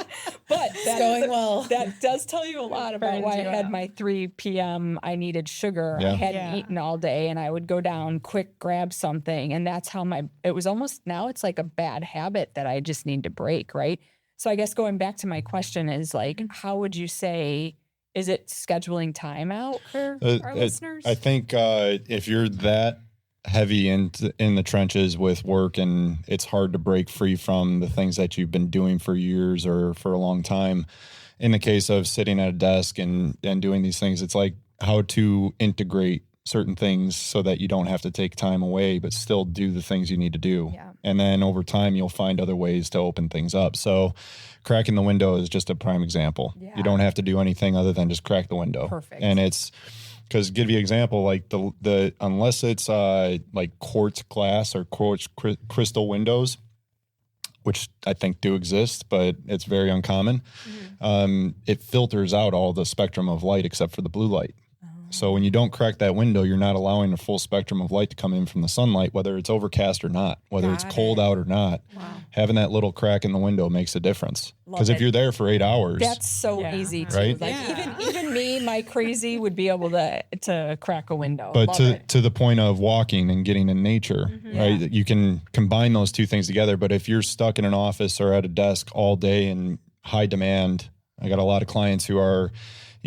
[SPEAKER 2] But
[SPEAKER 4] It's going well.
[SPEAKER 2] That does tell you a lot about why I
[SPEAKER 3] Burns you
[SPEAKER 2] had
[SPEAKER 3] out.
[SPEAKER 2] my 3 p.m. I needed sugar.
[SPEAKER 1] Yeah.
[SPEAKER 2] I hadn't eaten all day, and I would go down, quick grab something, and that's how it was almost, now it's like a bad habit that I just need to break, right? So I guess going back to my question is like, how would you say, is it scheduling time out for our listeners?
[SPEAKER 1] I think if you're that heavy in the trenches with work and it's hard to break free from the things that you've been doing for years or for a long time, in the case of sitting at a desk and doing these things, it's like how to integrate certain things so that you don't have to take time away, but still do the things you need to do.
[SPEAKER 2] Yeah.
[SPEAKER 1] And then over time, you'll find other ways to open things up. So cracking the window is just a prime example.
[SPEAKER 2] Yeah.
[SPEAKER 1] You don't have to do anything other than just crack the window.
[SPEAKER 2] Perfect.
[SPEAKER 1] And it's, because give you an example, like the unless it's like quartz glass or quartz crystal windows, which I think do exist, but it's very uncommon. It filters out all the spectrum of light except for the blue light. So when you don't crack that window, you're not allowing the full spectrum of light to come in from the sunlight, whether it's overcast or not, whether it's cold out or not. Having that little crack in the window makes a difference. Because if you're there for 8 hours,
[SPEAKER 2] That's so easy too.
[SPEAKER 1] Right?
[SPEAKER 2] Like even me, my crazy would be able to crack a window.
[SPEAKER 1] but
[SPEAKER 2] Love
[SPEAKER 1] to the point of walking and getting in nature, right? You can combine those two things together. But if you're stuck in an office or at a desk all day in high demand, I got a lot of clients who are,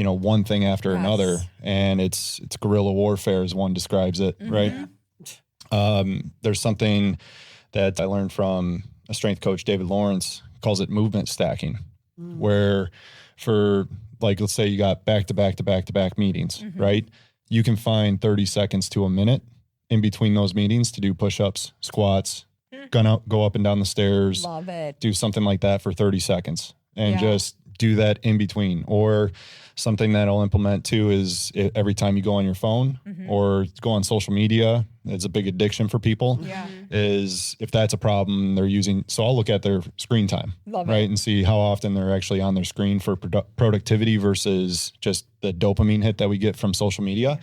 [SPEAKER 1] one thing after another, and it's guerrilla warfare as one describes it, right? There's something that I learned from a strength coach, David Lawrence, calls it movement stacking, where for like, let's say you got back-to-back meetings, right? You can find 30 seconds to a minute in between those meetings to do push-ups, squats, go up and down the stairs,
[SPEAKER 2] Love it.
[SPEAKER 1] do something like that for 30 seconds and just do that in between. Or something that I'll implement too is every time you go on your phone or go on social media, it's a big addiction for people, is if that's a problem they're using. So I'll look at their screen time, right? And see how often they're actually on their screen for productivity versus just the dopamine hit that we get from social media.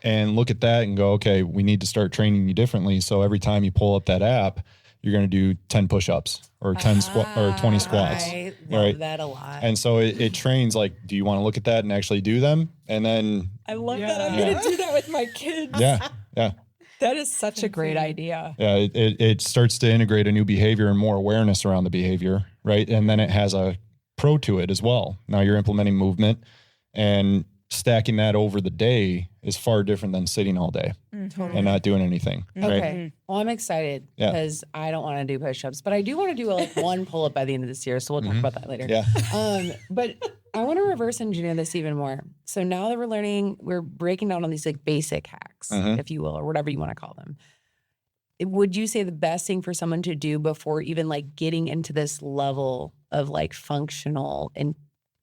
[SPEAKER 1] And look at that and go, okay, we need to start training you differently. So every time you pull up that app, you're going to do 10 push-ups or 10 or 20 squats.
[SPEAKER 4] I love that a lot.
[SPEAKER 1] And so it trains like, do you want to look at that and actually do them? And then,
[SPEAKER 2] I love that. I'm going to do that with my kids.
[SPEAKER 1] yeah.
[SPEAKER 2] That is such a great idea.
[SPEAKER 1] Yeah, it starts to integrate a new behavior and more awareness around the behavior, right? And then it has a pro to it as well. Now you're implementing movement, and stacking that over the day is far different than sitting all day and not doing anything.
[SPEAKER 4] Okay.
[SPEAKER 1] Right?
[SPEAKER 4] Well, I'm excited because I don't want to do push-ups, but I do want to do like one pull-up by the end of this year. So we'll talk about that later.
[SPEAKER 1] Yeah.
[SPEAKER 4] But I want to reverse engineer this even more. So now that we're breaking down on these like basic hacks, if you will, or whatever you want to call them. Would you say the best thing for someone to do before even like getting into this level of like functional and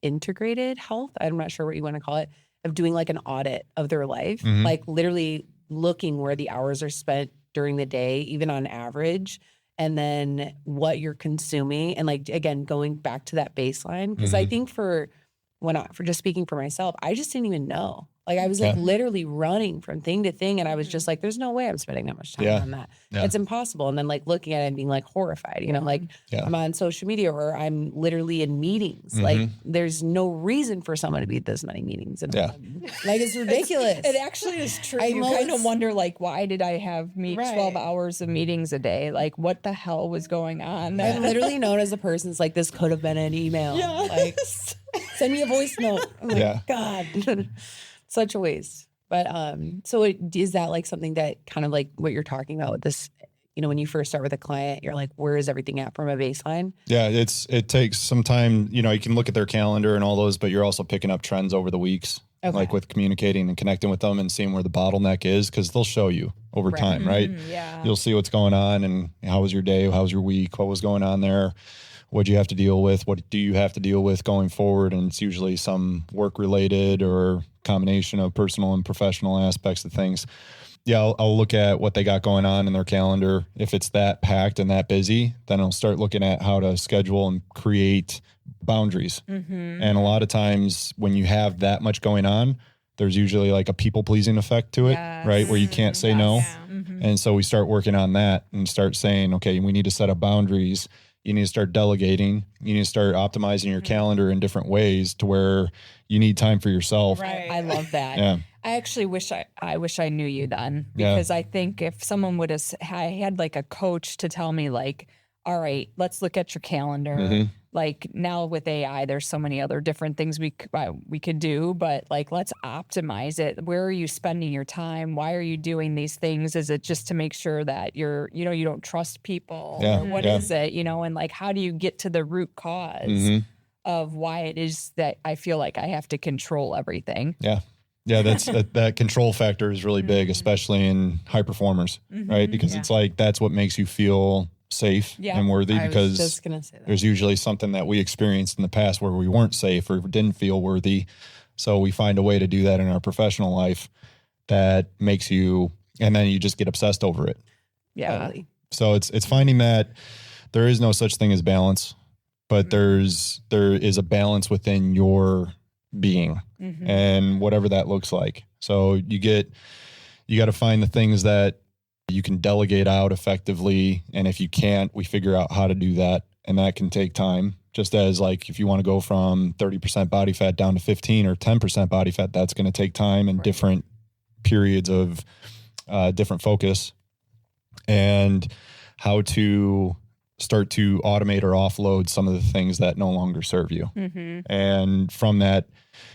[SPEAKER 4] integrated health. I'm not sure what you want to call it, of doing like an audit of their life,
[SPEAKER 1] Mhm.
[SPEAKER 4] like literally looking where the hours are spent during the day, even on average, and then what you're consuming. And like, again, going back to that baseline. Because I
[SPEAKER 1] Mhm.
[SPEAKER 4] think for just speaking for myself, I just didn't even know. Like I was like
[SPEAKER 1] Yeah.
[SPEAKER 4] literally running from thing to thing. And I was just like, there's no way I'm spending that much time
[SPEAKER 1] Yeah.
[SPEAKER 4] on that.
[SPEAKER 1] Yeah.
[SPEAKER 4] It's impossible. And then like looking at it and being like horrified, you know, like
[SPEAKER 1] Yeah.
[SPEAKER 4] I'm on social media or I'm literally in meetings.
[SPEAKER 1] Mhm.
[SPEAKER 4] Like there's no reason for someone to be at this many meetings. And
[SPEAKER 1] Yeah.
[SPEAKER 4] like it's ridiculous.
[SPEAKER 2] It actually is true.
[SPEAKER 4] I
[SPEAKER 2] You
[SPEAKER 4] know
[SPEAKER 2] kind of
[SPEAKER 4] it's-
[SPEAKER 2] wonder, like, why did I have 12
[SPEAKER 3] Right.
[SPEAKER 2] hours of meetings a day? Like, what the hell was going on?
[SPEAKER 4] I'm literally known as a person that's like, this could have been an email. Like, send me a voice note. I'm like,
[SPEAKER 1] Yeah.
[SPEAKER 4] God, such a waste. But so is that like something that kind of like what you're talking about with this, you know, when you first start with a client, you're like, where is everything at from a baseline?
[SPEAKER 1] Yeah, it takes some time. You know, you can look at their calendar and all those, but you're also picking up trends over the weeks,
[SPEAKER 4] Okay.
[SPEAKER 1] like with communicating and connecting with them and seeing where the bottleneck is, because they'll show you over
[SPEAKER 4] Right.
[SPEAKER 1] time, right?
[SPEAKER 2] Yeah.
[SPEAKER 1] You'll see what's going on and how was your day, how was your week, what was going on there, what do you have to deal with, what do you have to deal with going forward, and it's usually some work related or combination of personal and professional aspects of things. Yeah, I'll look at what they got going on in their calendar. If it's that packed and that busy, then I'll start looking at how to schedule and create boundaries.
[SPEAKER 2] Mm-hmm.
[SPEAKER 1] And a lot of times when you have that much going on, there's usually like a people pleasing effect to it,
[SPEAKER 2] Yes.
[SPEAKER 1] right? Where you can't say no.
[SPEAKER 3] Yeah.
[SPEAKER 2] Mm-hmm.
[SPEAKER 1] And so we start working on that and start saying, okay, we need to set up boundaries. You need to start delegating. You need to start optimizing your calendar in different ways to where you need time for yourself.
[SPEAKER 3] Right.
[SPEAKER 2] I love that.
[SPEAKER 1] Yeah.
[SPEAKER 2] I actually wish I knew you then,
[SPEAKER 1] Yeah.
[SPEAKER 2] because I think if someone would have, I had like a coach to tell me like, all right, let's look at your calendar.
[SPEAKER 1] Mhm.
[SPEAKER 2] Like now with AI, there's so many other different things we could do, but like, let's optimize it. Where are you spending your time? Why are you doing these things? Is it just to make sure that you don't trust people?
[SPEAKER 1] Yeah,
[SPEAKER 2] Or what
[SPEAKER 1] yeah.
[SPEAKER 2] is it, and like, how do you get to the root cause
[SPEAKER 1] Mhm.
[SPEAKER 2] of why it is that I feel like I have to control everything?
[SPEAKER 1] Yeah. Yeah. That's that control factor is really big, especially in high performers, right? Because it's like, that's what makes you feel safe
[SPEAKER 2] Yeah.
[SPEAKER 1] and worthy,
[SPEAKER 4] I was
[SPEAKER 1] because
[SPEAKER 4] just gonna say that.
[SPEAKER 1] there's usually something that we experienced in the past where we weren't safe or didn't feel worthy. So we find a way to do that in our professional life that makes you, and then you just get obsessed over it.
[SPEAKER 2] Yeah.
[SPEAKER 4] Totally.
[SPEAKER 1] So it's finding that there is no such thing as balance, but there is a balance within your being
[SPEAKER 2] Mhm.
[SPEAKER 1] and whatever that looks like. So you got to find the things that you can delegate out effectively. And if you can't, we figure out how to do that. And that can take time. Just as like, if you want to go from 30% body fat down to 15 or 10% body fat, that's going to take time and different periods of different focus, and how to start to automate or offload some of the things that no longer serve you.
[SPEAKER 2] Mhm.
[SPEAKER 1] And from that,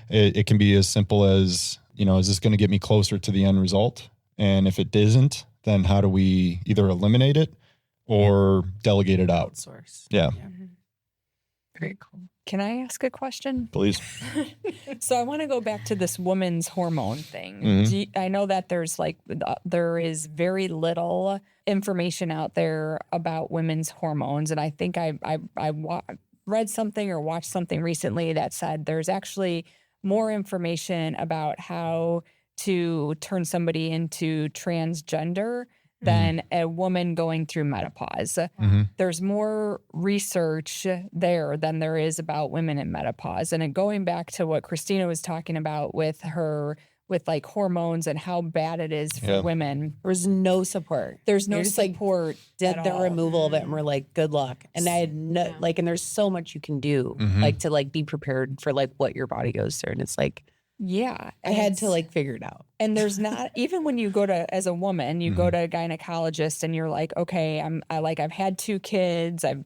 [SPEAKER 1] it can be as simple as, is this going to get me closer to the end result? And if it isn't, then how do we either eliminate it or delegate it out?
[SPEAKER 4] Outsource.
[SPEAKER 1] Yeah,
[SPEAKER 4] Very cool.
[SPEAKER 2] Can I ask a question?
[SPEAKER 1] please.
[SPEAKER 2] So I want to go back to this woman's hormone thing.
[SPEAKER 1] Mhm.
[SPEAKER 2] I know that there is very little information out there about women's hormones, and I think I read something or watched something recently that said there's actually more information about how to turn somebody into transgender than a woman going through menopause.
[SPEAKER 1] Mhm.
[SPEAKER 2] There's more research there than there is about women in menopause. And going back to what Christina was talking about with like hormones and how bad it is for
[SPEAKER 1] Yeah.
[SPEAKER 2] women,
[SPEAKER 4] There was no support.
[SPEAKER 2] there's no
[SPEAKER 4] You're just, like,
[SPEAKER 2] support.
[SPEAKER 4] Did
[SPEAKER 2] at
[SPEAKER 4] the
[SPEAKER 2] all.
[SPEAKER 4] removal of it and we're like, good luck. And I had no,
[SPEAKER 3] Yeah.
[SPEAKER 4] like, and there's so much you can do,
[SPEAKER 1] Mhm.
[SPEAKER 4] like, to like be prepared for like what your body goes through. And it's like,
[SPEAKER 2] Yeah.
[SPEAKER 4] I had to like figure it out.
[SPEAKER 2] And there's not, even when you go to, as a woman, you go to a gynecologist and you're like, okay, I've had 2 kids. I've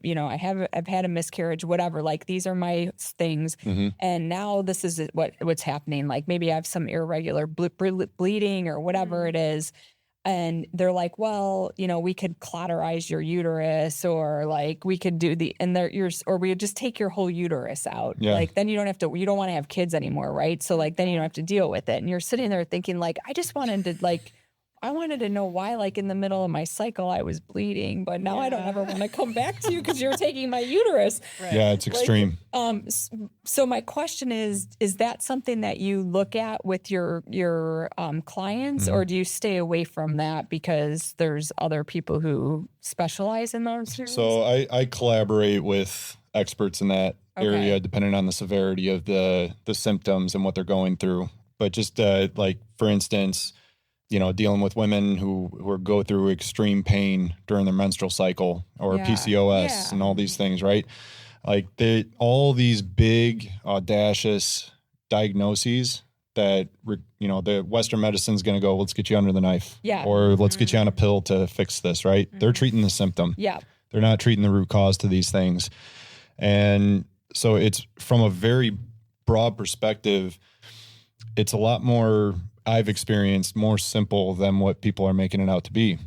[SPEAKER 2] had a miscarriage, whatever. Like, these are my things.
[SPEAKER 1] Mhm.
[SPEAKER 2] And now this is what's happening. Like, maybe I have some irregular bleeding or whatever it is. And they're like, well, we could cauterize your uterus, or like we could do or we would just take your whole uterus out.
[SPEAKER 1] Yeah.
[SPEAKER 2] Like, then you don't want to have kids anymore, right? So like, then you don't have to deal with it. And you're sitting there thinking like, I just wanted to like I wanted to know why, like in the middle of my cycle, I was bleeding, but now I don't ever want to come back to you because you're taking my uterus.
[SPEAKER 3] Right.
[SPEAKER 1] Yeah, it's extreme.
[SPEAKER 2] So my question is that something that you look at with your clients, or do you stay away from that because there's other people who specialize in those areas?
[SPEAKER 1] So I collaborate with experts in that area, depending on the severity of the symptoms and what they're going through. But just like, for instance, dealing with women who go through extreme pain during their menstrual cycle, or PCOS and all these things, right? Like all these big, audacious diagnoses that, the Western medicine's going to go, let's get you under the knife.
[SPEAKER 2] Yeah.
[SPEAKER 1] Or let's get you on a pill to fix this, right? They're treating the symptom.
[SPEAKER 2] Yeah.
[SPEAKER 1] They're not treating the root cause to these things. And so it's, from a very broad perspective, it's a lot more, I've experienced, more simple than what people are making it out to be.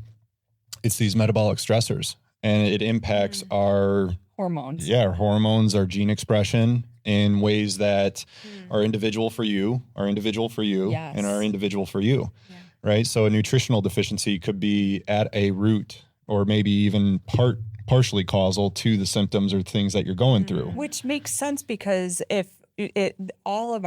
[SPEAKER 1] It's these metabolic stressors, and it impacts our
[SPEAKER 2] hormones.
[SPEAKER 1] Yeah, our hormones, our gene expression in ways that are individual for you, and are individual for you. Yeah. Right? So a nutritional deficiency could be at a root, or maybe even partially causal to the symptoms or things that you're going through.
[SPEAKER 2] Which makes sense, because if all of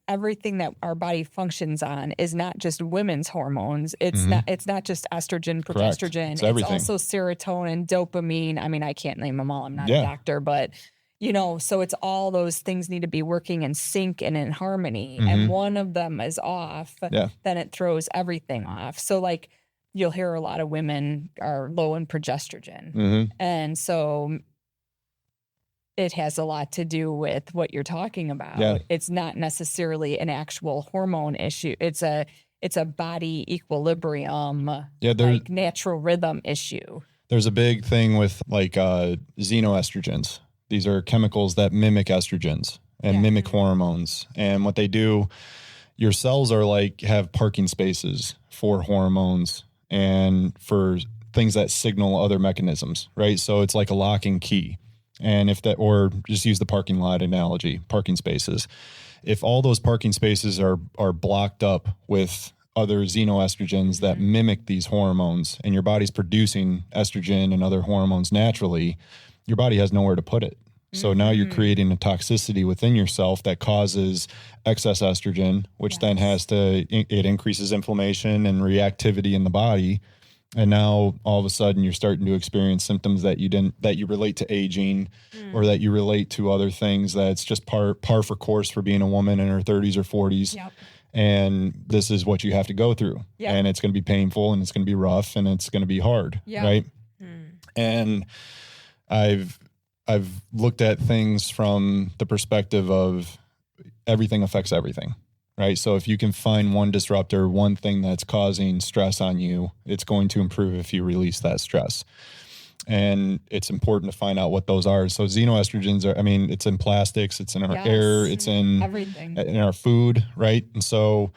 [SPEAKER 2] everything that our body functions on is not just women's hormones. It's not just estrogen, progesterone. It's also serotonin, dopamine. I mean, I can't name them all. I'm not a doctor, but so it's all those things need to be working in sync and in harmony. And one of them is off, then it throws everything off. So like, you'll hear a lot of women are low in progesterone. And so it has a lot to do with what you're talking about. Yeah. It's not necessarily an actual hormone issue. It's a body equilibrium, like natural rhythm issue.
[SPEAKER 1] There's a big thing with like xenoestrogens. These are chemicals that mimic estrogens and mimic hormones. And what they do, your cells are like, have parking spaces for hormones and for things that signal other mechanisms, right? So it's like a lock and key. And or just use the parking lot analogy, parking spaces. If all those parking spaces are blocked up with other xenoestrogens that mimic these hormones, and your body's producing estrogen and other hormones naturally, your body has nowhere to put it. So now you're creating a toxicity within yourself that causes excess estrogen, which then it increases inflammation and reactivity in the body. And now all of a sudden you're starting to experience symptoms that you relate to aging, or that you relate to other things that's just par for course for being a woman in her 30s or 40s. Yep. And this is what you have to go through. Yep. And it's going to be painful, and it's going to be rough, and it's going to be hard. Yep. Right. And I've looked at things from the perspective of everything affects everything. Right. So if you can find one disruptor, one thing that's causing stress on you, it's going to improve if you release that stress. And it's important to find out what those are. So xenoestrogens it's in plastics, it's in our air, it's in everything, in our food. Right. And so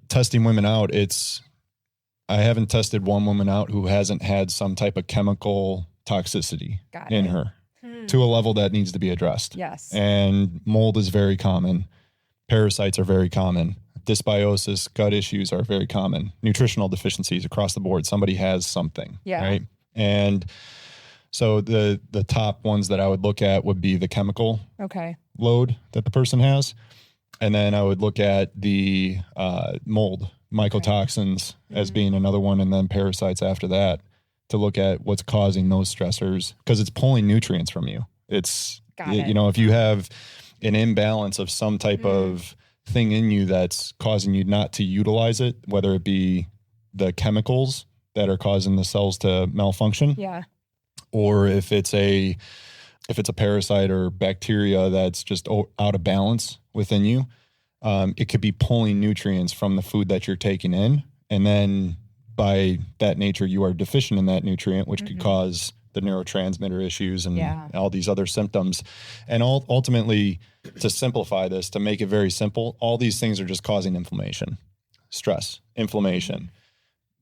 [SPEAKER 1] testing women out, I haven't tested one woman out who hasn't had some type of chemical toxicity in her to a level that needs to be addressed. Yes. And mold is very common. Parasites are very common. Dysbiosis, gut issues are very common. Nutritional deficiencies across the board. Somebody has something, right? And so the top ones that I would look at would be the chemical load that the person has. And then I would look at the mold, mycotoxins as being another one, and then parasites after that, to look at what's causing those stressors, because it's pulling nutrients from you. If you have an imbalance of some type of thing in you that's causing you not to utilize it, whether it be the chemicals that are causing the cells to malfunction, or if it's a parasite or bacteria that's just out of balance within you, it could be pulling nutrients from the food that you're taking in, and then by that nature you are deficient in that nutrient, which could cause the neurotransmitter issues and all these other symptoms. And ultimately, to simplify this, to make it very simple, all these things are just causing inflammation, stress, inflammation.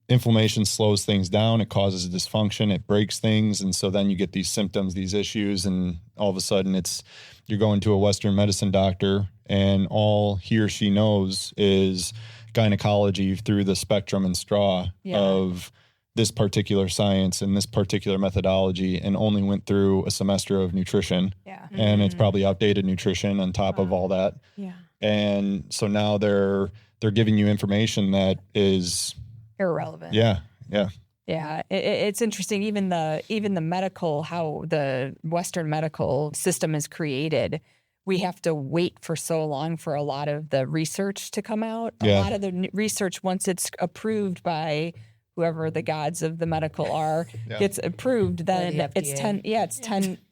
[SPEAKER 1] Inflammation slows things down. It causes dysfunction. It breaks things. And so then you get these symptoms, these issues, and all of a sudden you're going to a Western medicine doctor, and all he or she knows is gynecology through the spectrum and straw of this particular science and this particular methodology, and only went through a semester of nutrition.
[SPEAKER 2] Yeah.
[SPEAKER 1] And it's probably outdated nutrition on top of all that.
[SPEAKER 3] Yeah.
[SPEAKER 1] And so now they're giving you information that is
[SPEAKER 2] irrelevant.
[SPEAKER 1] Yeah.
[SPEAKER 2] Yeah, it's interesting. Even the medical, how the Western medical system is created, we have to wait for so long for a lot of the research to come out. A lot of the research, once it's approved by whoever the gods of the medical are, gets approved, then
[SPEAKER 4] the
[SPEAKER 2] it's 10. Yeah,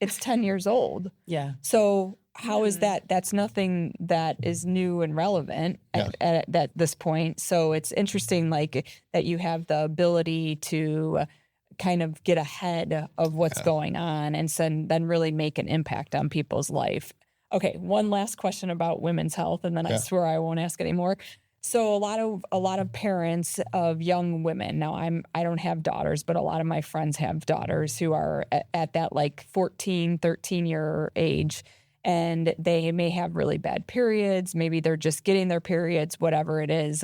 [SPEAKER 2] it's 10 years old.
[SPEAKER 4] Yeah.
[SPEAKER 2] So how is that? That's nothing that is new and relevant at this point. So it's interesting, like, that you have the ability to kind of get ahead of what's going on and then really make an impact on people's life. Okay, one last question about women's health, and then I swear I won't ask anymore. So a lot of parents of young women. Now I don't have daughters, but a lot of my friends have daughters who are at that like 14, 13-year age. And they may have really bad periods. Maybe they're just getting their periods, whatever it is.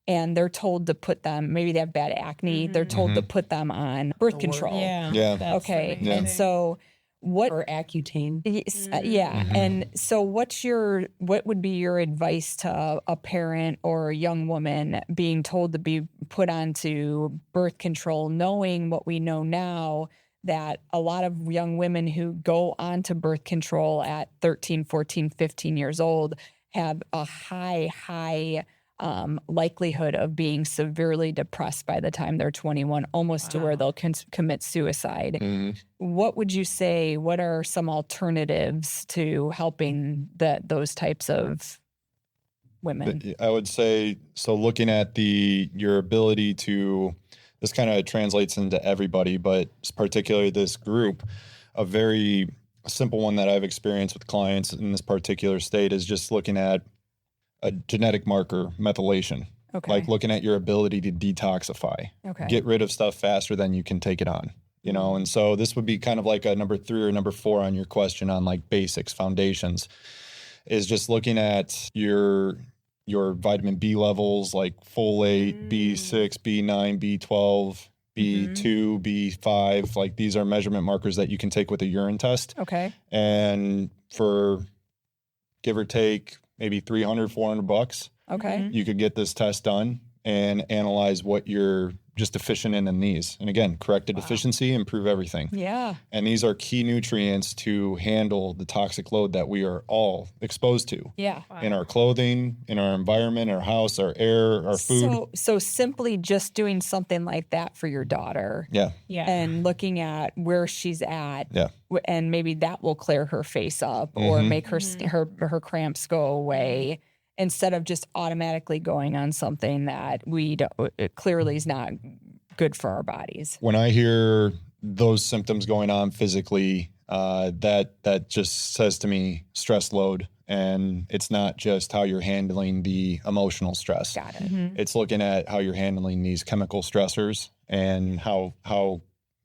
[SPEAKER 2] And they're told to put them, maybe they have bad acne. They're told to put them on birth control.
[SPEAKER 3] Yeah.
[SPEAKER 2] Okay. And so
[SPEAKER 4] or Accutane.
[SPEAKER 2] And so what would be your advice to a parent or a young woman being told to be put onto birth control, knowing what we know now, that a lot of young women who go on to birth control at 13, 14, 15 years old have a high likelihood of being severely depressed by the time they're 21, almost to where they'll commit suicide. What would you say? What are some alternatives to helping those types of women?
[SPEAKER 1] I would say, so looking at your ability to, this kind of translates into everybody, but particularly this group, a very simple one that I've experienced with clients in this particular state is just looking at a genetic marker, methylation.
[SPEAKER 2] Okay.
[SPEAKER 1] Like looking at your ability to detoxify.
[SPEAKER 2] Okay.
[SPEAKER 1] Get rid of stuff faster than you can take it on. You know, and so this would be kind of like a number 3 or number 4 on your question on like basics, foundations, is just looking at your vitamin B levels, like folate, B6, B9, B12, B2, B5. Like these are measurement markers that you can take with a urine test.
[SPEAKER 2] Okay.
[SPEAKER 1] And for give or take maybe $300, $400,
[SPEAKER 2] Okay.
[SPEAKER 1] you could get this test done and analyze what you're just deficient in these. And again, correct a deficiency, improve everything.
[SPEAKER 2] Yeah.
[SPEAKER 1] And these are key nutrients to handle the toxic load that we are all exposed to.
[SPEAKER 2] Yeah.
[SPEAKER 1] In our clothing, in our environment, our house, our air, our food.
[SPEAKER 2] So simply just doing something like that for your daughter.
[SPEAKER 1] Yeah.
[SPEAKER 2] And looking at where she's at.
[SPEAKER 1] Yeah.
[SPEAKER 2] And maybe that will clear her face up or make her cramps go away, instead of just automatically going on something that it clearly is not good for our bodies.
[SPEAKER 1] When I hear those symptoms going on physically, that just says to me stress load. And it's not just how you're handling the emotional stress.
[SPEAKER 2] Got it.
[SPEAKER 1] It's looking at how you're handling these chemical stressors and how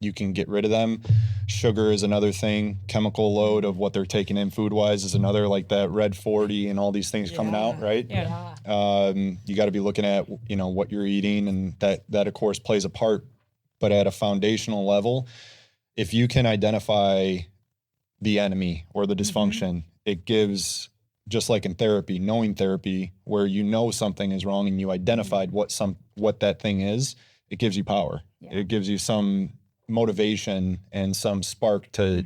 [SPEAKER 1] you can get rid of them. Sugar is another thing. Chemical load of what they're taking in food-wise is another, like that red 40 and all these things coming out, right?
[SPEAKER 3] Yeah.
[SPEAKER 1] You got to be looking at, what you're eating, and that of course plays a part. But at a foundational level, if you can identify the enemy or the dysfunction, it gives, just like in therapy, knowing therapy, where you know something is wrong and you identified what that thing is, it gives you power. Yeah. It gives you some motivation and some spark to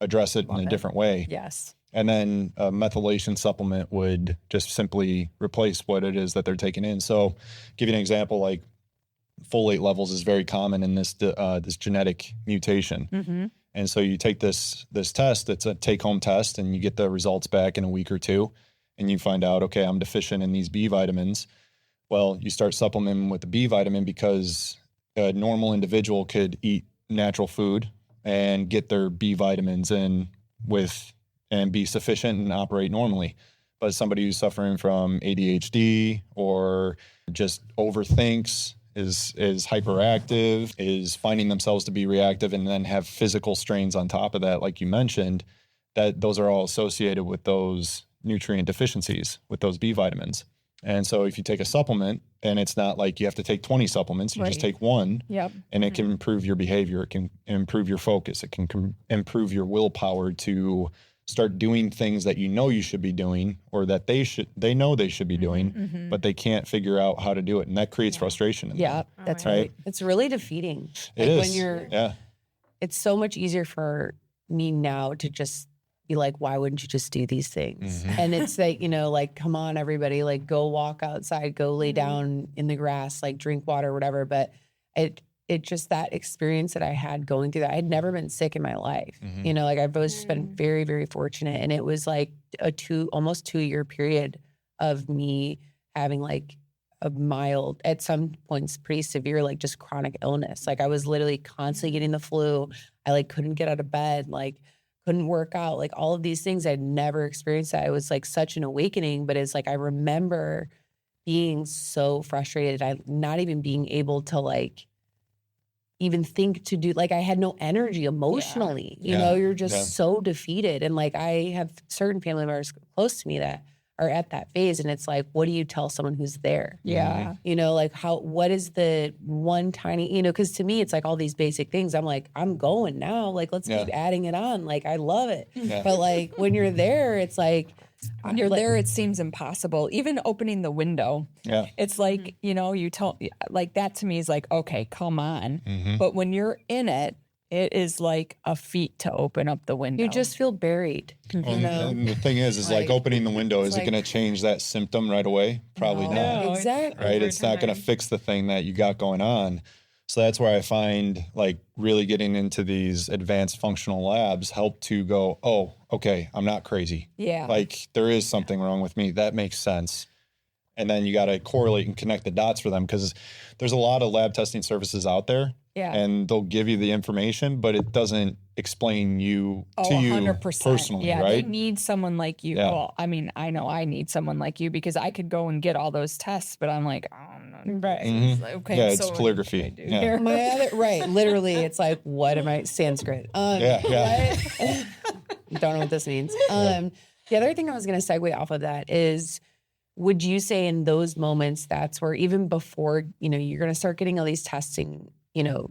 [SPEAKER 1] address it in a different way.
[SPEAKER 2] Yes.
[SPEAKER 1] And then a methylation supplement would just simply replace what it is that they're taking in. So give you an example, like folate levels is very common in this genetic mutation. And so you take this test, it's a take-home test, and you get the results back in a week or two, and you find out, okay, I'm deficient in these B vitamins. Well, you start supplementing with the B vitamin because a normal individual could eat natural food and get their B vitamins in and be sufficient and operate normally. But somebody who's suffering from ADHD or just overthinks, is hyperactive, is finding themselves to be reactive, and then have physical strains on top of that, like you mentioned, that those are all associated with those nutrient deficiencies, with those B vitamins. And so if you take a supplement, and it's not like you have to take 20 supplements, you just take one, and it can improve your behavior. It can improve your focus. It can improve your willpower to start doing things that you know you should be doing, or that they know they should be doing, but they can't figure out how to do it. And that creates frustration.
[SPEAKER 4] That's right. It's really defeating.
[SPEAKER 1] It is.
[SPEAKER 4] When you're, it's so much easier for me now to just be like, why wouldn't you just do these things? And it's like, you know, like, come on, everybody, like, go walk outside, go lay down in the grass, like, drink water, whatever. But it just, that experience that I had going through that, I had never been sick in my life. You know, like, I've always been very, very fortunate. And it was like almost 2-year period of me having like a mild, at some points pretty severe, like just chronic illness. Like, I was literally constantly getting the flu. I like couldn't get out of bed, like couldn't work out, like all of these things. I'd never experienced that. It was like such an awakening, but it's like, I remember being so frustrated. I not even being able to like even think to do, like, I had no energy emotionally, you know, you're just so defeated. And like, I have certain family members close to me that are at that phase. And it's like, what do you tell someone who's there? You know, like what is the one tiny, you know, cause to me, it's like all these basic things. I'm like, I'm going now. Like, let's keep adding it on. Like, I love it. But like, when you're there, it's like,
[SPEAKER 2] when you're there, it seems impossible. Even opening the window. It's like, you know, you tell, like, that to me is like, okay, come on. But when you're in it, it is like a feat to open up the window.
[SPEAKER 4] You just feel buried. You know?
[SPEAKER 1] And the thing is like opening the window, is it going to change that symptom right away? Probably not.
[SPEAKER 4] Exactly.
[SPEAKER 1] Right? It's not going to fix the thing that you got going on. So that's where I find like really getting into these advanced functional labs help to go, oh, okay, I'm not crazy. Like, there is something wrong with me. That makes sense. And then you got to correlate and connect the dots for them, because there's a lot of lab testing services out there. And they'll give you the information, but it doesn't explain you to you
[SPEAKER 2] 100%.
[SPEAKER 1] Personally, right?
[SPEAKER 2] They need someone like you. Well, I mean, I know I need someone like you, because I could go and get all those tests, but I'm like, oh, no.
[SPEAKER 1] Okay, it's calligraphy.
[SPEAKER 4] My other, literally, it's like, what am I, Sanskrit? Don't know what this means. The other thing I was going to segue off of that is, would you say in those moments, that's where, even before, you know, you're going to start getting all these testing, you know,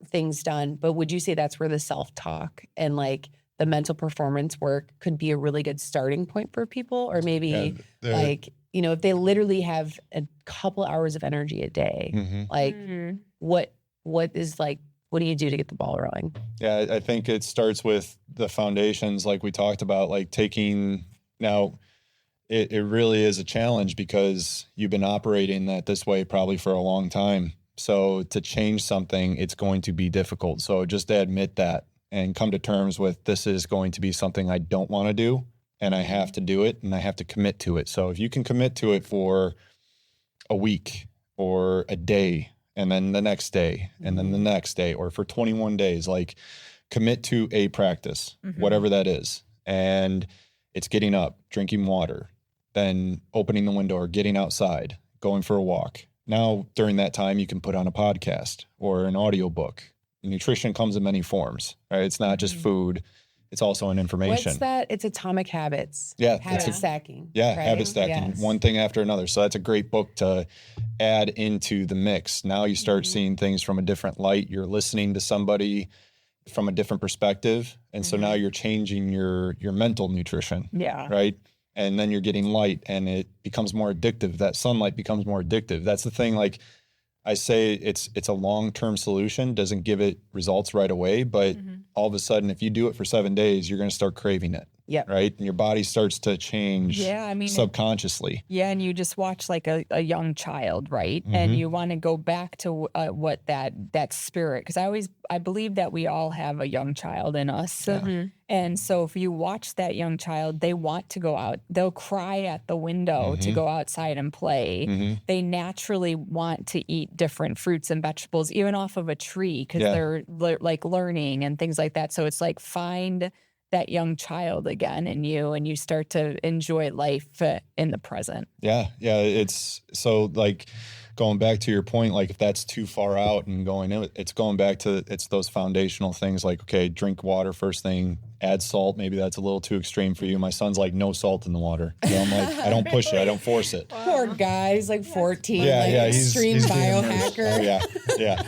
[SPEAKER 4] things done, but would you say that's where the self-talk and like the mental performance work could be a really good starting point for people? Or maybe like, you know, if they literally have a couple hours of energy a day, like what is like, what do you do to get the ball rolling?
[SPEAKER 1] Yeah, I think it starts with the foundations, like we talked about, like taking, now it really is a challenge, because you've been operating that this way probably for a long time. So to change something, it's going to be difficult. So just admit that and come to terms with, this is going to be something I don't want to do, and I have to do it, and I have to commit to it. So if you can commit to it for a week or a day, and then the next day, and then the next day, or for 21 days, like, commit to a practice, whatever that is. And it's getting up, drinking water, then opening the window or getting outside, going for a walk. Now, during that time, you can put on a podcast or an audiobook. Nutrition comes in many forms, right? It's not just food. It's also an information.
[SPEAKER 4] What's that? It's Atomic Habits. Habit stacking.
[SPEAKER 1] Yeah, right? Habit stacking. One thing after another. So that's a great book to add into the mix. Now you start seeing things from a different light. You're listening to somebody from a different perspective. And so now you're changing your mental nutrition. Right? And then you're getting light, and it becomes more addictive. That sunlight becomes more addictive. That's the thing. Like I say, it's a long-term solution, doesn't give it results right away, but all of a sudden, if you do it for 7 days, you're going to start craving it. Right. And your body starts to change subconsciously.
[SPEAKER 2] And you just watch like a young child, right? And you want to go back to what that spirit, because I believe that we all have a young child in us. And so if you watch that young child, they want to go out. They'll cry at the window to go outside and play. They naturally want to eat different fruits and vegetables, even off of a tree, because they're like learning and things like that. So it's like, find that young child again in you, and you start to enjoy life in the present.
[SPEAKER 1] It's so like going back to your point, like if that's too far out and it's going back to, it's those foundational things like, okay, drink water first thing, add salt. Maybe that's a little too extreme for you. My son's like, no salt in the water. So I'm like, I don't push it. I don't force it.
[SPEAKER 4] Poor guy's like 14, extreme
[SPEAKER 1] he's
[SPEAKER 4] biohacker.
[SPEAKER 1] Yeah.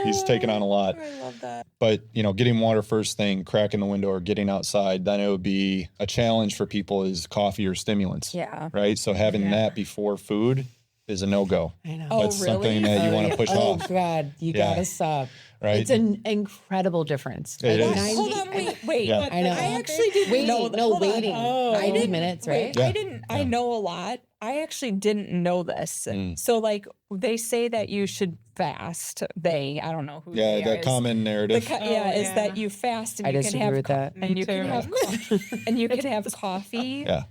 [SPEAKER 1] He's taken on a lot.
[SPEAKER 4] I love that.
[SPEAKER 1] But, getting water first thing, cracking the window or getting outside, then it would be a challenge for people is coffee or stimulants.
[SPEAKER 2] Yeah.
[SPEAKER 1] Right? So having that before food is a no-go.
[SPEAKER 4] I know.
[SPEAKER 2] Oh,
[SPEAKER 1] That's
[SPEAKER 2] really?
[SPEAKER 1] something that you want to push off.
[SPEAKER 4] Oh, God. You
[SPEAKER 1] Yeah.
[SPEAKER 4] got to stop.
[SPEAKER 1] Right?
[SPEAKER 4] It's an incredible difference.
[SPEAKER 1] It is.
[SPEAKER 4] 90
[SPEAKER 2] Hold on, wait.
[SPEAKER 1] Yeah.
[SPEAKER 4] I know.
[SPEAKER 2] I actually didn't know that. Hold on.
[SPEAKER 4] waiting.
[SPEAKER 3] Oh.
[SPEAKER 4] 90 minutes, right?
[SPEAKER 2] Wait, I know a lot. I actually didn't know this. So like they say that you should fast. I don't know who they are.
[SPEAKER 1] The common narrative.
[SPEAKER 2] Is that you fast and
[SPEAKER 4] I
[SPEAKER 2] you can
[SPEAKER 4] disagree
[SPEAKER 2] have
[SPEAKER 4] with that.
[SPEAKER 2] and you can have and you can have coffee
[SPEAKER 1] Yeah.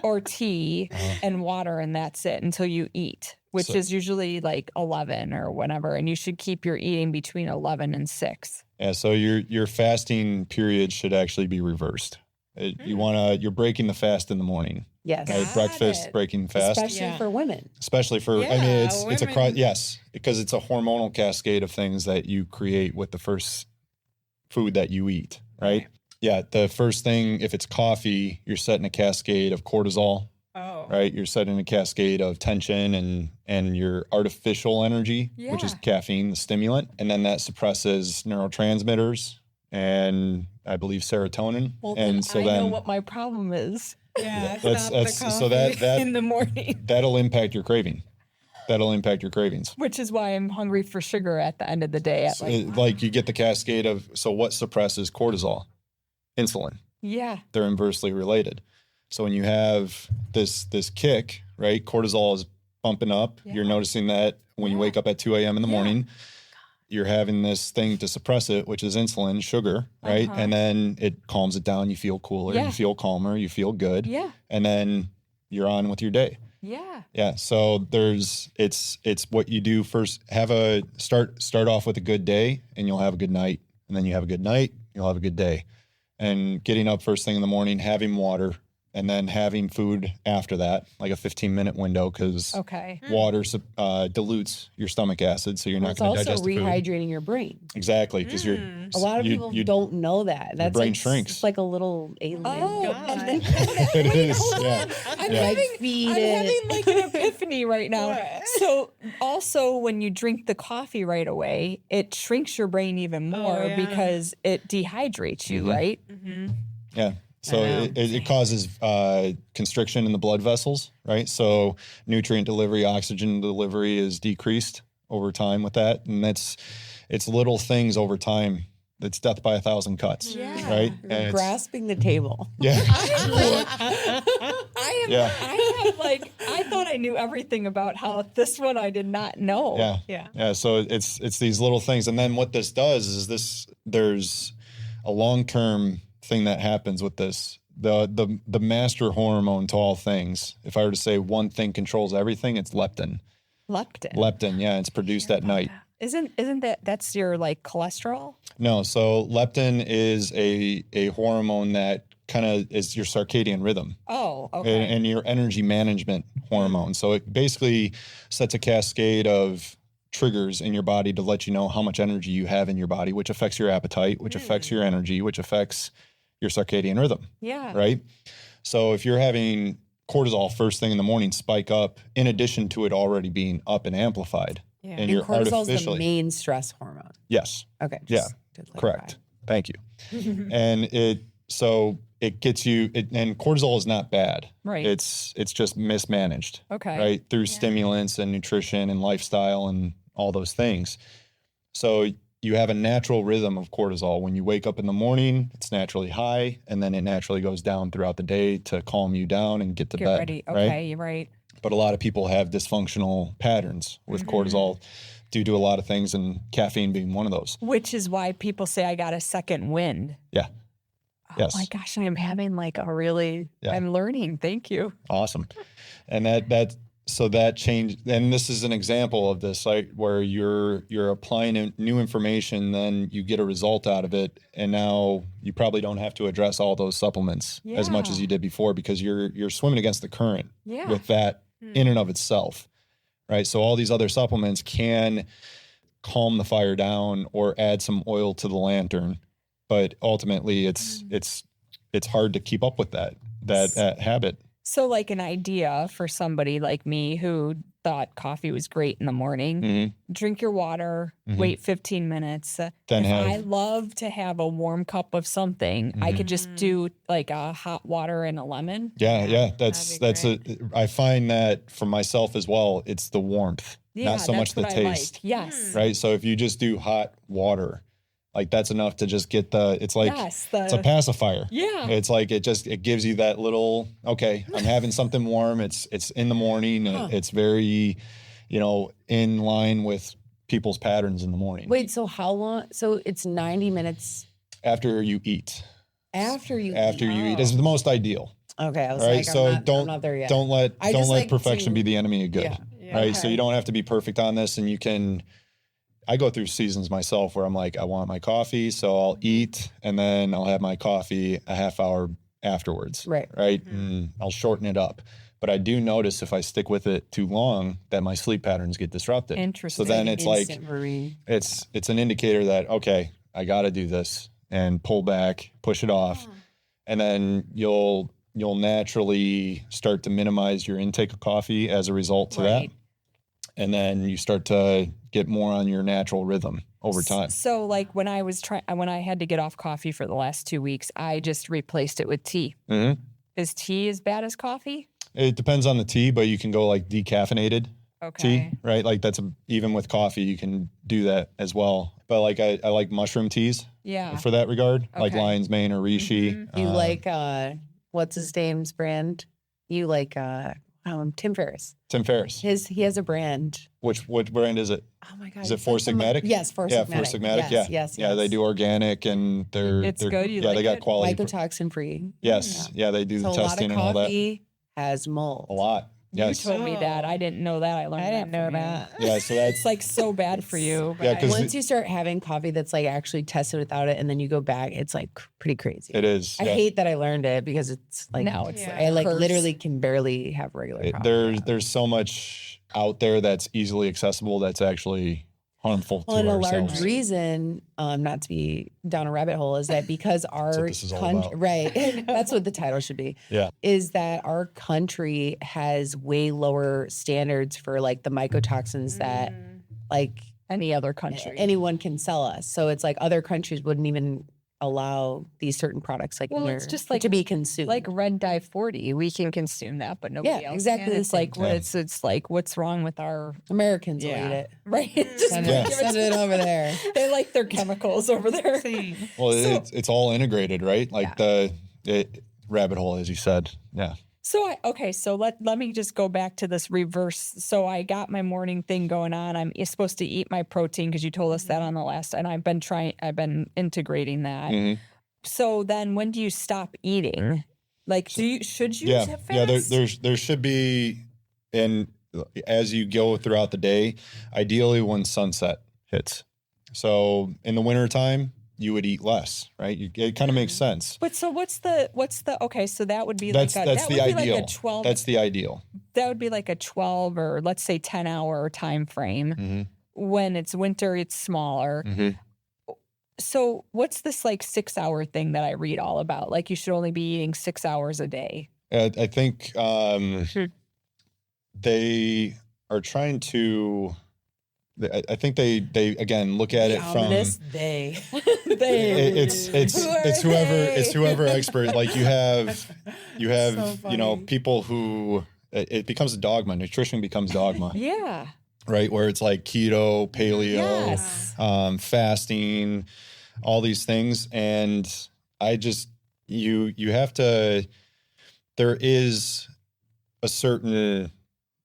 [SPEAKER 2] or tea and water and that's it until you eat, which is usually like 11 or whatever, and you should keep your eating between 11 and 6.
[SPEAKER 1] Yeah, so your fasting period should actually be reversed. You're breaking the fast in the morning.
[SPEAKER 4] Yes.
[SPEAKER 1] Right? Breakfast, breaking fast.
[SPEAKER 4] Especially for women.
[SPEAKER 1] Especially for, it's across, yes, because it's a hormonal cascade of things that you create with the first food that you eat, right? Yeah, the first thing, if it's coffee, you're setting a cascade of cortisol, right? You're setting a cascade of tension and your artificial energy, which is caffeine, the stimulant, and then that suppresses neurotransmitters and I believe serotonin.
[SPEAKER 2] Well,
[SPEAKER 1] and
[SPEAKER 2] I know what my problem is.
[SPEAKER 3] Yeah,
[SPEAKER 1] so that
[SPEAKER 3] in the morning.
[SPEAKER 1] That'll impact your craving. That'll impact your cravings.
[SPEAKER 2] Which is why I'm hungry for sugar at the end of the day.
[SPEAKER 1] Like you get the cascade of, so what suppresses cortisol? Insulin.
[SPEAKER 2] Yeah.
[SPEAKER 1] They're inversely related. So when you have this kick, right, cortisol is bumping up. You're noticing that when you wake up at 2 a.m. in the morning, you're having this thing to suppress it, which is insulin, sugar, right? And then it calms it down. You feel cooler, you feel calmer, you feel good.
[SPEAKER 2] Yeah.
[SPEAKER 1] And then you're on with your day.
[SPEAKER 2] Yeah.
[SPEAKER 1] Yeah. So it's what you do first. Start off with a good day and you'll have a good night. And then you have a good night, you'll have a good day. And getting up first thing in the morning, having water, and then having food after that, like a 15-minute window, because water dilutes your stomach acid, so you're not going to digest the food.
[SPEAKER 4] It's also rehydrating your brain.
[SPEAKER 1] Exactly, because
[SPEAKER 4] a lot of people don't know that. That's
[SPEAKER 1] brain shrinks.
[SPEAKER 4] It's like a little alien.
[SPEAKER 1] It is. Yeah.
[SPEAKER 2] I'm having like an epiphany right now. So also when you drink the coffee right away, it shrinks your brain even more because it dehydrates you, right?
[SPEAKER 1] Yeah. So it causes constriction in the blood vessels, right? So nutrient delivery, oxygen delivery is decreased over time with that. And it's little things over time. It's death by 1,000 cuts, right?
[SPEAKER 4] You're grasping the table.
[SPEAKER 1] Yeah.
[SPEAKER 2] I thought I knew everything about how this one I did not know.
[SPEAKER 1] Yeah. So it's these little things. And then what this does is there's a long-term thing that happens with this. The master hormone to all things, if I were to say one thing controls everything, it's leptin. Leptin, yeah, it's produced at night.
[SPEAKER 2] Isn't that's your like cholesterol?
[SPEAKER 1] No, so leptin is a hormone that kind of is your circadian rhythm.
[SPEAKER 2] Oh, okay.
[SPEAKER 1] And your energy management hormone. So it basically sets a cascade of triggers in your body to let you know how much energy you have in your body, which affects your appetite, which affects your energy, which affects your circadian rhythm.
[SPEAKER 2] Yeah.
[SPEAKER 1] Right? So if you're having cortisol first thing in the morning spike up, in addition to it already being up and amplified, and you're
[SPEAKER 4] cortisol is the
[SPEAKER 1] artificially...
[SPEAKER 4] main stress hormone.
[SPEAKER 1] Yes.
[SPEAKER 4] Okay.
[SPEAKER 1] Correct. Thank you. And it gets you, and cortisol is not bad.
[SPEAKER 2] Right.
[SPEAKER 1] It's just mismanaged.
[SPEAKER 2] Okay.
[SPEAKER 1] Right? Through stimulants and nutrition and lifestyle and all those things. So you have a natural rhythm of cortisol. When you wake up in the morning, it's naturally high, and then it naturally goes down throughout the day to calm you down and get to bed.
[SPEAKER 2] Ready. Okay, you're right.
[SPEAKER 1] But a lot of people have dysfunctional patterns with cortisol due to a lot of things, and caffeine being one of those.
[SPEAKER 2] Which is why people say I got a second wind.
[SPEAKER 1] Yeah.
[SPEAKER 2] Oh my gosh, I am having like a really, I'm learning. Thank you.
[SPEAKER 1] Awesome. And that changed, and this is an example of this, like where you're applying new information, then you get a result out of it, and now you probably don't have to address all those supplements as much as you did before, because you're swimming against the current with that in and of itself, right? So all these other supplements can calm the fire down or add some oil to the lantern, but ultimately it's hard to keep up with that habit.
[SPEAKER 2] So like an idea for somebody like me who thought coffee was great in the morning, drink your water, wait 15 minutes. I love to have a warm cup of something, I could just do like a hot water and a lemon.
[SPEAKER 1] Yeah. I find that for myself as well, it's the warmth, not so much the taste.
[SPEAKER 2] Like. Yes.
[SPEAKER 1] Right. So if you just do hot water, like that's enough to just get it's a pacifier.
[SPEAKER 2] Yeah.
[SPEAKER 1] It's like, it gives you that little, okay, I'm having something warm. It's in the morning. It's very, in line with people's patterns in the morning.
[SPEAKER 4] Wait, so how long? So it's 90 minutes
[SPEAKER 1] after you eat.
[SPEAKER 4] After you
[SPEAKER 1] eat is the most ideal.
[SPEAKER 4] Okay. I was
[SPEAKER 1] right.
[SPEAKER 4] Like,
[SPEAKER 1] so
[SPEAKER 4] I'm not there yet.
[SPEAKER 1] Don't let perfection be the enemy of good.
[SPEAKER 4] Yeah.
[SPEAKER 1] Right.
[SPEAKER 4] Okay.
[SPEAKER 1] So you don't have to be perfect on this, and I go through seasons myself where I'm like, I want my coffee, so I'll eat and then I'll have my coffee a half hour afterwards.
[SPEAKER 4] Right.
[SPEAKER 1] And I'll shorten it up. But I do notice if I stick with it too long that my sleep patterns get disrupted.
[SPEAKER 2] Interesting.
[SPEAKER 1] So then it's like,
[SPEAKER 4] worry.
[SPEAKER 1] it's an indicator that, okay, I got to do this and pull back, push it off. And then you'll naturally start to minimize your intake of coffee as a result to that. And then you start to get more on your natural rhythm over time.
[SPEAKER 2] So like when I had to get off coffee for the last 2 weeks, I just replaced it with tea. Is tea as bad as coffee?
[SPEAKER 1] It depends on the tea, but you can go like decaffeinated tea, right? Like even with coffee, you can do that as well. But like I like mushroom teas for that regard, like lion's mane or reishi.
[SPEAKER 4] You like, what's his name's brand? You like, Tim Ferriss.
[SPEAKER 1] Tim Ferriss.
[SPEAKER 4] He has a brand.
[SPEAKER 1] What brand is it?
[SPEAKER 4] Oh my God.
[SPEAKER 1] Is it Four Sigmatic?
[SPEAKER 4] Yes, Four Sigmatic.
[SPEAKER 1] Yeah, Four Sigmatic.
[SPEAKER 4] Yes.
[SPEAKER 1] Yeah, they do organic and they're
[SPEAKER 2] good.
[SPEAKER 1] They got quality.
[SPEAKER 4] Mycotoxin free.
[SPEAKER 1] Yes. Yeah, they do the testing and all that.
[SPEAKER 4] A lot of coffee has mold.
[SPEAKER 1] A lot. Yes.
[SPEAKER 2] You told me that. I didn't know that. I didn't know that.
[SPEAKER 1] Yeah, so that's
[SPEAKER 2] it's like so bad for you.
[SPEAKER 1] Yeah, because
[SPEAKER 4] once you start having coffee that's like actually tested without it, and then you go back, it's like pretty crazy.
[SPEAKER 1] It is.
[SPEAKER 4] I hate that I learned it because it's like
[SPEAKER 2] now it's
[SPEAKER 4] I like literally can barely have regular coffee.
[SPEAKER 1] There's so much out there that's easily accessible that's actually harmful to
[SPEAKER 4] and
[SPEAKER 1] ourselves.
[SPEAKER 4] A large reason, not to be down a rabbit hole, is that because our country, right, that's what the title should be.
[SPEAKER 1] Yeah,
[SPEAKER 4] is that our country has way lower standards for like the mycotoxins that like
[SPEAKER 2] any other country,
[SPEAKER 4] anyone can sell us. So it's like other countries wouldn't even allow these certain products like
[SPEAKER 2] it's just like
[SPEAKER 4] to be consumed.
[SPEAKER 2] Like red dye 40, we can consume that, but nobody else
[SPEAKER 4] exactly
[SPEAKER 2] can.
[SPEAKER 4] It's like
[SPEAKER 2] it's like what's wrong with our
[SPEAKER 4] Americans will eat it,
[SPEAKER 2] right? Just
[SPEAKER 4] send it over there.
[SPEAKER 2] They like their chemicals over there.
[SPEAKER 1] Well, it's all integrated, right? Like the rabbit hole, as you said. Yeah.
[SPEAKER 2] So so let me just go back to this reverse. So I got my morning thing going on. I'm supposed to eat my protein because you told us that on the last, and I've been integrating that. So then when do you stop eating? Like, should you fast?
[SPEAKER 1] Yeah, there should be, and as you go throughout the day, ideally when sunset hits. So in the wintertime, you would eat less, right? It kind of makes sense.
[SPEAKER 2] But so what's the okay? So that would be
[SPEAKER 1] that's
[SPEAKER 2] like
[SPEAKER 1] the ideal.
[SPEAKER 2] Like a 12.
[SPEAKER 1] That's the ideal.
[SPEAKER 2] That would be like a 12 or let's say 10-hour time frame. When it's winter, it's smaller. So what's this like 6-hour thing that I read all about? Like you should only be eating 6 hours a day.
[SPEAKER 1] I think they are trying to. I think they again look at it from
[SPEAKER 4] they.
[SPEAKER 1] It's whoever expert. Like you have so people who it becomes a dogma. Nutrition becomes dogma.
[SPEAKER 2] Yeah.
[SPEAKER 1] Right, where it's like keto, paleo, fasting, all these things, and I just you have to. There is a certain.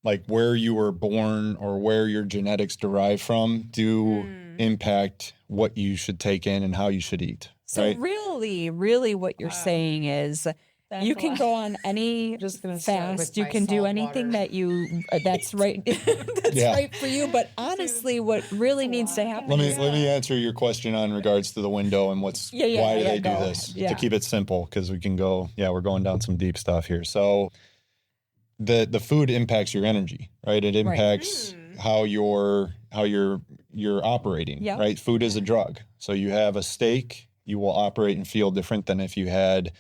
[SPEAKER 1] Like where you were born or where your genetics derive from do impact what you should take in and how you should eat.
[SPEAKER 2] So
[SPEAKER 1] right?
[SPEAKER 2] really what you're saying is you can go on any fast. You can do anything that that's right. That's right for you. But honestly, what really needs to happen
[SPEAKER 1] let me answer your question on regards to the window and why do they do this to keep it simple, because we can go, we're going down some deep stuff here. So the food impacts your energy, right? It impacts how you're operating,
[SPEAKER 2] Yep.
[SPEAKER 1] right? Food is a drug. So you have a steak, you will operate and feel different than if you had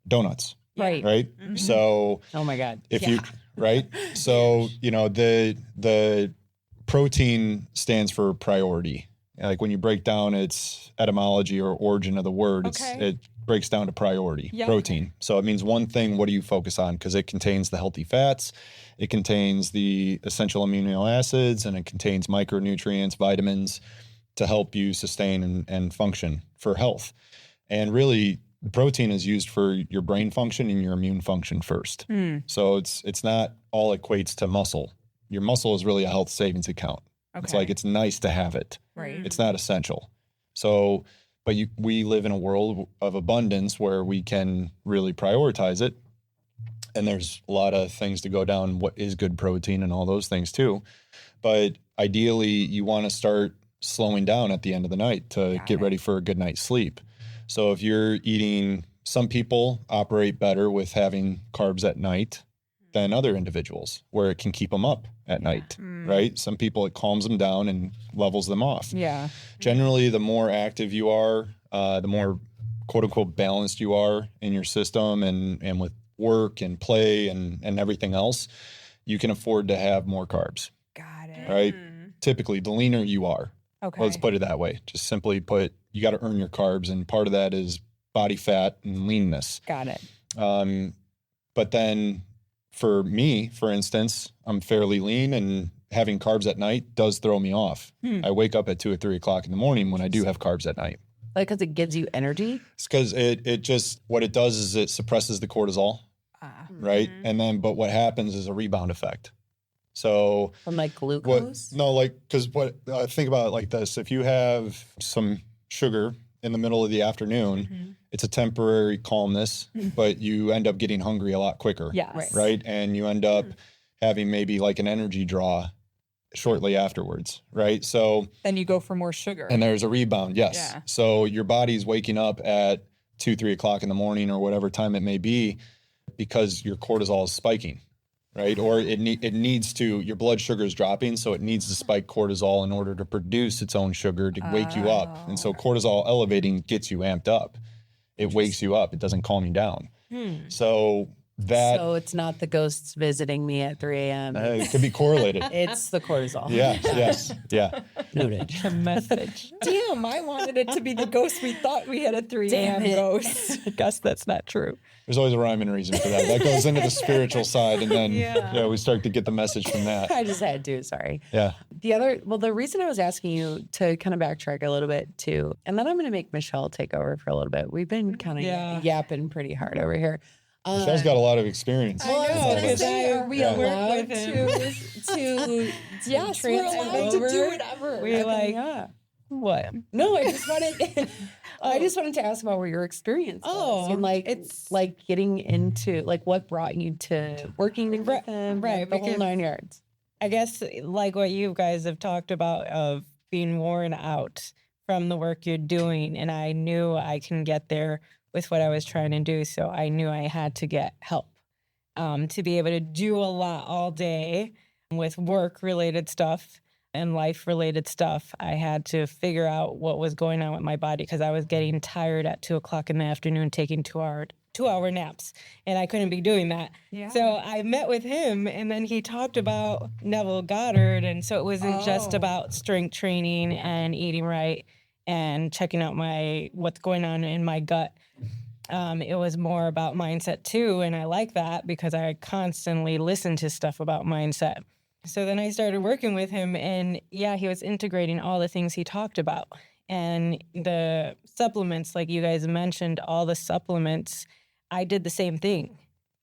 [SPEAKER 1] donuts,
[SPEAKER 2] Right.
[SPEAKER 1] right? So
[SPEAKER 4] Oh my God.
[SPEAKER 1] if you, right? So, the protein stands for priority. Like when you break down its etymology or origin of the word, it breaks down to priority, protein. So it means one thing, what do you focus on? Because it contains the healthy fats, it contains the essential amino acids, and it contains micronutrients, vitamins to help you sustain and function for health. And really, the protein is used for your brain function and your immune function first. So it's not all equates to muscle. Your muscle is really a health savings account. It's like, it's nice to have it.
[SPEAKER 2] Right.
[SPEAKER 1] It's not essential. So, but we live in a world of abundance where we can really prioritize it. And there's a lot of things to go down. What is good protein and all those things too. But ideally, you want to start slowing down at the end of the night to get ready for a good night's sleep. So if you're eating, some people operate better with having carbs at night than other individuals, where it can keep them up at night, right? Some people, it calms them down and levels them off.
[SPEAKER 2] Yeah.
[SPEAKER 1] Generally, the more active you are, the more quote unquote balanced you are in your system and with work and play and everything else, you can afford to have more carbs,
[SPEAKER 2] Got it.
[SPEAKER 1] right? Typically, the leaner you are,
[SPEAKER 2] Okay.
[SPEAKER 1] let's put it that way. Just simply put, you got to earn your carbs, and part of that is body fat and leanness.
[SPEAKER 2] Got it.
[SPEAKER 1] But then for me, for instance, I'm fairly lean, and having carbs at night does throw me off. I wake up at 2 or 3 o'clock in the morning when I do have carbs at night.
[SPEAKER 4] Like, because it gives you energy?
[SPEAKER 1] It's because it just, what it does is it suppresses the cortisol, right? And then, but what happens is a rebound effect. So
[SPEAKER 4] From like glucose?
[SPEAKER 1] Think about it like this. If you have some sugar in the middle of the afternoon, it's a temporary calmness, but you end up getting hungry a lot quicker.
[SPEAKER 2] Yes.
[SPEAKER 1] Right. And you end up having maybe like an energy draw shortly afterwards. Right. So
[SPEAKER 2] Then you go for more sugar.
[SPEAKER 1] and there's a rebound. Yes.
[SPEAKER 2] Yeah.
[SPEAKER 1] So your body's waking up at 2, 3 o'clock in the morning or whatever time it may be because your cortisol is spiking. Right. Or it needs to, your blood sugar is dropping. So it needs to spike cortisol in order to produce its own sugar to wake you up. And so cortisol elevating gets you amped up. It wakes you up. It doesn't calm you down. So
[SPEAKER 4] it's not the ghosts visiting me at 3 a.m.
[SPEAKER 1] It could be correlated.
[SPEAKER 4] It's the cortisol.
[SPEAKER 1] Yes. Yeah.
[SPEAKER 4] Noted.
[SPEAKER 2] A message. Damn, I wanted it to be the ghost we thought we had a 3 a.m. ghost. Guess that's not true.
[SPEAKER 1] There's always a rhyme and reason for that. That goes into the spiritual side, and then we start to get the message from that.
[SPEAKER 4] I just had to, sorry.
[SPEAKER 1] Yeah.
[SPEAKER 4] The reason I was asking you to kind of backtrack a little bit too, and then I'm going to make Michelle take over for a little bit. We've been kind of yapping pretty hard over here.
[SPEAKER 1] Michelle's got a lot of experience.
[SPEAKER 4] Well, I was going to say, are we allowed to yes, we're allowed to do whatever.
[SPEAKER 3] We're what?
[SPEAKER 4] No, I just wanted to ask about what your experience was. And it's like getting into like what brought you to working with them,
[SPEAKER 3] right?
[SPEAKER 4] The whole 9 yards.
[SPEAKER 3] I guess like what you guys have talked about of being worn out from the work you're doing, and I knew I can get there with what I was trying to do, so I knew I had to get help to be able to do a lot all day with work-related stuff and life-related stuff. I had to figure out what was going on with my body because I was getting tired at 2 o'clock in the afternoon taking 2-hour naps, and I couldn't be doing that. Yeah. So I met with him, and then he talked about Neville Goddard, and so it wasn't just about strength training and eating right and checking out what's going on in my gut. It was more about mindset too, and I like that because I constantly listen to stuff about mindset. So then I started working with him, and he was integrating all the things he talked about. And the supplements, like you guys mentioned, all the supplements, I did the same thing.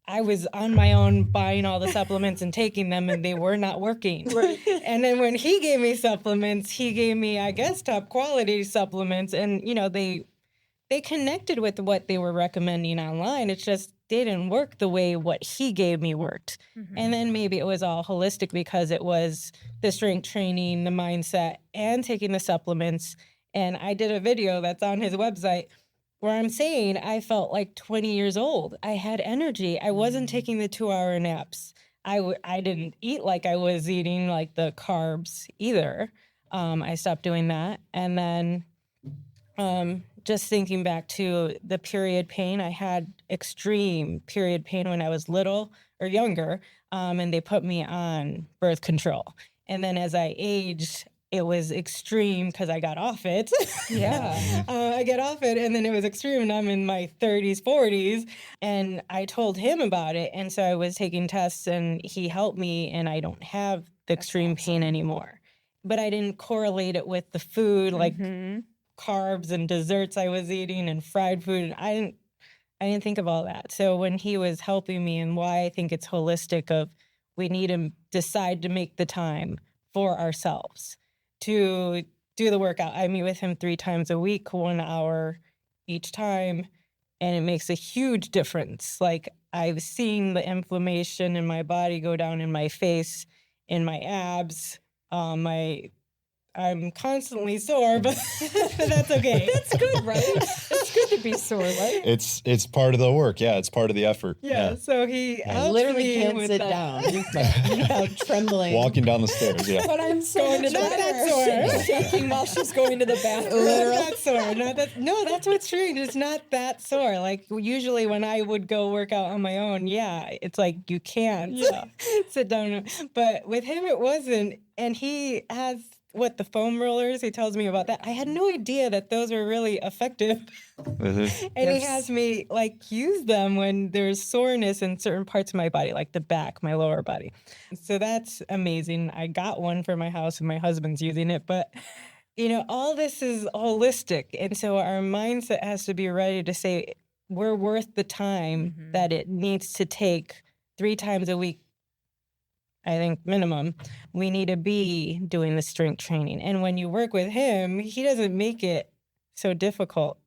[SPEAKER 3] I was on my own buying all the supplements and taking them, and they were not working. Right. And then when he gave me supplements, he gave me, I guess, top quality supplements. And, they connected with what they were recommending online. It just didn't work the way what he gave me worked. Mm-hmm. And then maybe it was all holistic because it was the strength training, the mindset, and taking the supplements. And I did a video that's on his website where I'm saying I felt like 20 years old. I had energy. I wasn't taking the 2-hour naps. I didn't eat like I was eating like the carbs either. I stopped doing that. And then just thinking back to the period pain, I had extreme period pain when I was little or younger, and they put me on birth control. And then as I aged, it was extreme because I got off it.
[SPEAKER 2] Yeah.
[SPEAKER 3] I got off it, and then it was extreme, and I'm in my 30s, 40s, and I told him about it, and so I was taking tests, and he helped me, and I don't have the extreme pain anymore. But I didn't correlate it with the food, like carbs and desserts I was eating and fried food. I didn't think of all that. So when he was helping me, and why I think it's holistic of we need to decide to make the time for ourselves to do the workout. I meet with him 3 times a week, 1 hour each time, and it makes a huge difference. Like I've seen the inflammation in my body go down in my face, in my abs, I'm constantly sore, but that's okay.
[SPEAKER 2] That's good, right? It's good to be sore, right?
[SPEAKER 1] It's part of the work. Yeah, it's part of the effort.
[SPEAKER 3] Yeah. So he helps
[SPEAKER 4] literally
[SPEAKER 3] me
[SPEAKER 4] can't
[SPEAKER 3] with
[SPEAKER 4] sit
[SPEAKER 3] that.
[SPEAKER 4] down. You know, trembling.
[SPEAKER 1] Walking down the stairs. Yeah.
[SPEAKER 2] But I'm going to the
[SPEAKER 3] Not that sore.
[SPEAKER 2] shaking while she's going to the bathroom.
[SPEAKER 3] Not that sore. No, that's what's strange. It's not that sore. Like usually when I would go work out on my own, yeah, it's like you can't sit down. But with him, it wasn't. And he has the foam rollers. He tells me about that. I had no idea that those were really effective.
[SPEAKER 1] Mm-hmm.
[SPEAKER 3] And he has me like use them when there's soreness in certain parts of my body, like the back, my lower body. So that's amazing. I got one for my house and my husband's using it. But, you know, all this is holistic. And so our mindset has to be ready to say we're worth the time that it needs to take 3 times a week. I think minimum, we need to be doing the strength training. And when you work with him, he doesn't make it so difficult.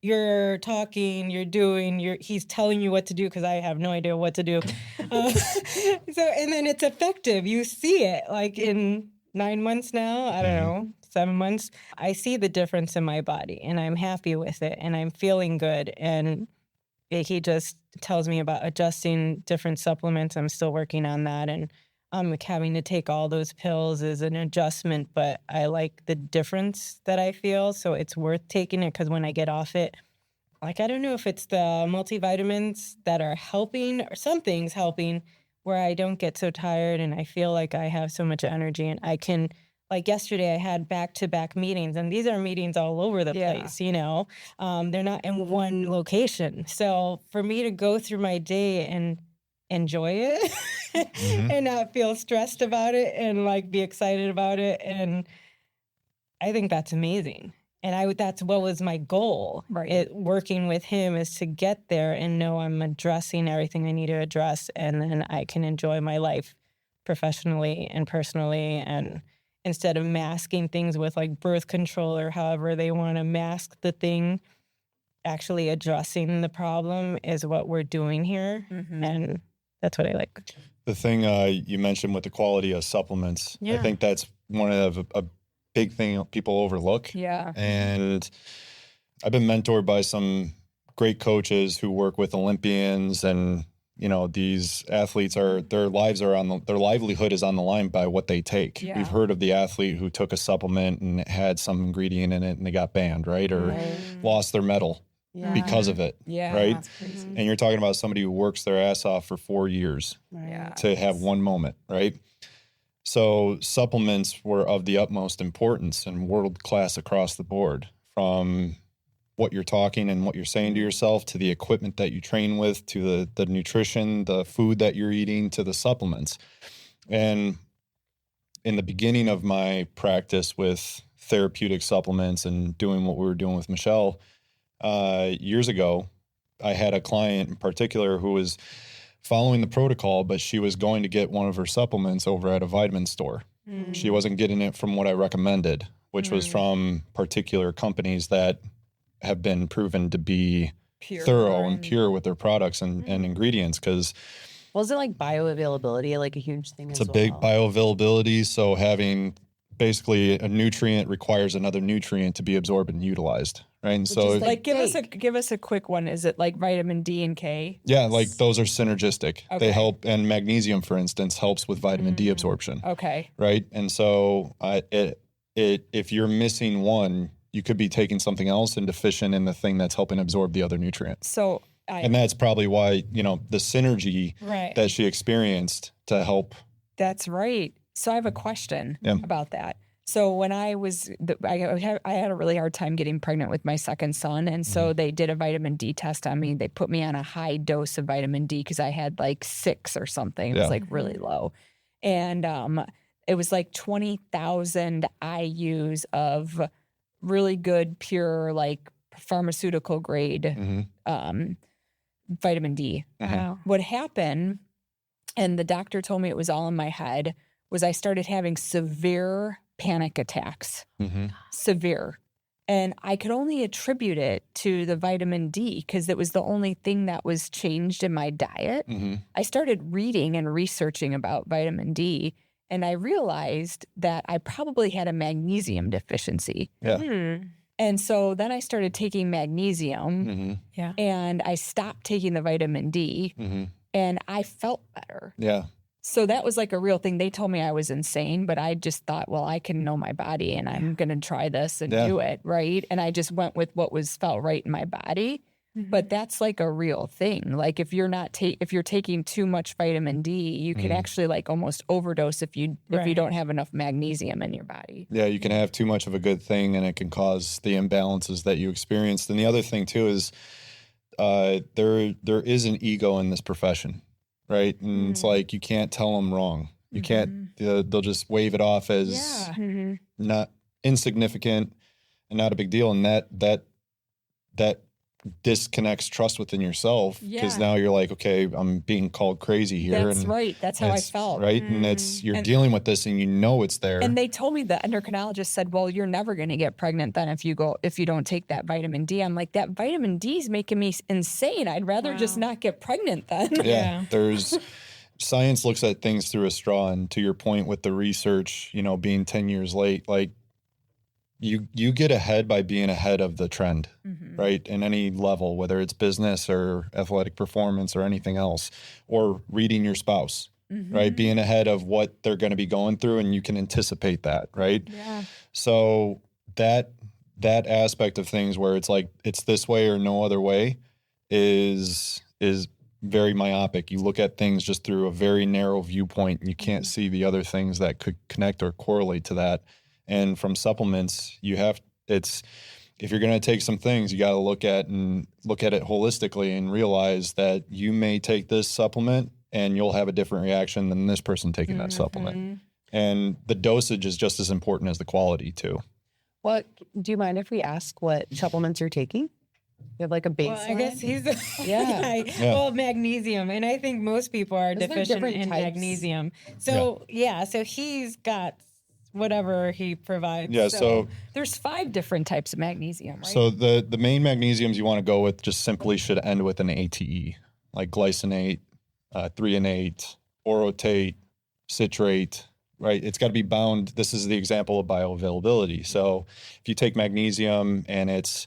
[SPEAKER 3] You're talking, you're doing, he's telling you what to do because I have no idea what to do. And then it's effective. You see it like in 9 months now, I don't know, 7 months. I see the difference in my body and I'm happy with it and I'm feeling good. And he just tells me about adjusting different supplements. I'm still working on that. And having to take all those pills is an adjustment, but I like the difference that I feel. So it's worth taking it because when I get off it, like, I don't know if it's the multivitamins that are helping or something's helping where I don't get so tired and I feel like I have so much energy and I can, like yesterday I had back-to-back meetings and these are meetings all over the place, you know, they're not in one location. So for me to go through my day and enjoy it and not feel stressed about it and like be excited about it. And I think that's amazing. And that's what was my goal.
[SPEAKER 2] Right.
[SPEAKER 3] Working with him is to get there and know I'm addressing everything I need to address. And then I can enjoy my life professionally and personally. And instead of masking things with like birth control or however they want to mask the thing, actually addressing the problem is what we're doing here. And that's what I like.
[SPEAKER 1] The thing you mentioned with the quality of supplements, I think that's one of a big thing people overlook.
[SPEAKER 2] Yeah.
[SPEAKER 1] And I've been mentored by some great coaches who work with Olympians, and you know, these athletes their livelihood is on the line by what they take.
[SPEAKER 2] Yeah.
[SPEAKER 1] We've heard of the athlete who took a supplement and it had some ingredient in it and they got banned, right? Or lost their medal. Because of it, right?
[SPEAKER 2] That's crazy.
[SPEAKER 1] And you're talking about somebody who works their ass off for 4 years to have one moment, right? So supplements were of the utmost importance and world class across the board, from what you're talking and what you're saying to yourself, to the equipment that you train with, to the nutrition, the food that you're eating, to the supplements. And in the beginning of my practice with therapeutic supplements and doing what we were doing with Michelle, years ago, I had a client in particular who was following the protocol, but she was going to get one of her supplements over at a vitamin store. She wasn't getting it from what I recommended, which was from particular companies that have been proven to be thorough and pure with their products and ingredients. Because
[SPEAKER 4] was it like bioavailability, like a huge thing?
[SPEAKER 1] It's a big bioavailability. So having basically a nutrient requires another nutrient to be absorbed and utilized, right? And so
[SPEAKER 2] like give us a quick one. Is it like vitamin D and K?
[SPEAKER 1] yeah, like those are synergistic.
[SPEAKER 2] Okay.
[SPEAKER 1] They help, and magnesium, for instance, helps with vitamin D absorption.
[SPEAKER 2] Okay.
[SPEAKER 1] Right. And so if you're missing one, you could be taking something else and deficient in the thing that's helping absorb the other nutrient.
[SPEAKER 2] So
[SPEAKER 1] and that's probably why, the synergy that she experienced to help.
[SPEAKER 2] That's right. So I have a question about that. So when I had a really hard time getting pregnant with my second son. And so they did a vitamin D test on me. They put me on a high dose of vitamin D because I had like 6 or something. It was like really low. And it was like 20,000 IUs of really good, pure, like pharmaceutical grade vitamin D.
[SPEAKER 3] Wow.
[SPEAKER 2] What happened, and the doctor told me it was all in my head, was I started having severe panic attacks. Severe. And I could only attribute it to the vitamin D because it was the only thing that was changed in my diet. I started reading and researching about vitamin D, and I realized that I probably had a magnesium deficiency. And so then I started taking magnesium, and I stopped taking the vitamin D, and I felt better. So that was like a real thing. They told me I was insane, but I just thought, well, I can know my body and I'm going to try this and do it, right? And I just went with what felt right in my body. But that's like a real thing. Like if you're if you're taking too much vitamin D, you can actually like almost overdose if you don't have enough magnesium in your body.
[SPEAKER 1] Yeah, you can have too much of a good thing and it can cause the imbalances that you experienced. And the other thing too is there is an ego in this profession. Right. And it's like, you can't tell them wrong. You can't, they'll just wave it off as not insignificant and not a big deal. And that disconnects trust within yourself because now you're like, okay, I'm being called crazy here.
[SPEAKER 2] That's right. That's how I felt.
[SPEAKER 1] Right. And you're dealing with this and it's there.
[SPEAKER 2] And they told me, the endocrinologist said, well, you're never going to get pregnant then if you don't take that vitamin D. I'm like, that vitamin D is making me insane. I'd rather just not get pregnant then.
[SPEAKER 1] There's science looks at things through a straw. And to your point with the research, being 10 years late, like, you get ahead by being ahead of the trend, right? In any level, whether it's business or athletic performance or anything else, or reading your spouse, right? Being ahead of what they're going to be going through, and you can anticipate that, right?
[SPEAKER 2] Yeah.
[SPEAKER 1] So that aspect of things where it's like, it's this way or no other way is very myopic. You look at things just through a very narrow viewpoint and you can't see the other things that could connect or correlate to that. And from supplements, if you're going to take some things, you got to look at it holistically and realize that you may take this supplement and you'll have a different reaction than this person taking that supplement. And the dosage is just as important as the quality too.
[SPEAKER 4] Do you mind if we ask what supplements you're taking? You have like a baseline?
[SPEAKER 3] Well, I guess he's well, magnesium, and I think most people are deficient in magnesium. So so he's got whatever he provides.
[SPEAKER 1] Yeah, so
[SPEAKER 2] there's 5 different types of magnesium, right?
[SPEAKER 1] So the main magnesiums you want to go with just simply should end with an ATE, like glycinate, threonate, orotate, citrate, right? It's got to be bound. This is the example of bioavailability. So if you take magnesium and it's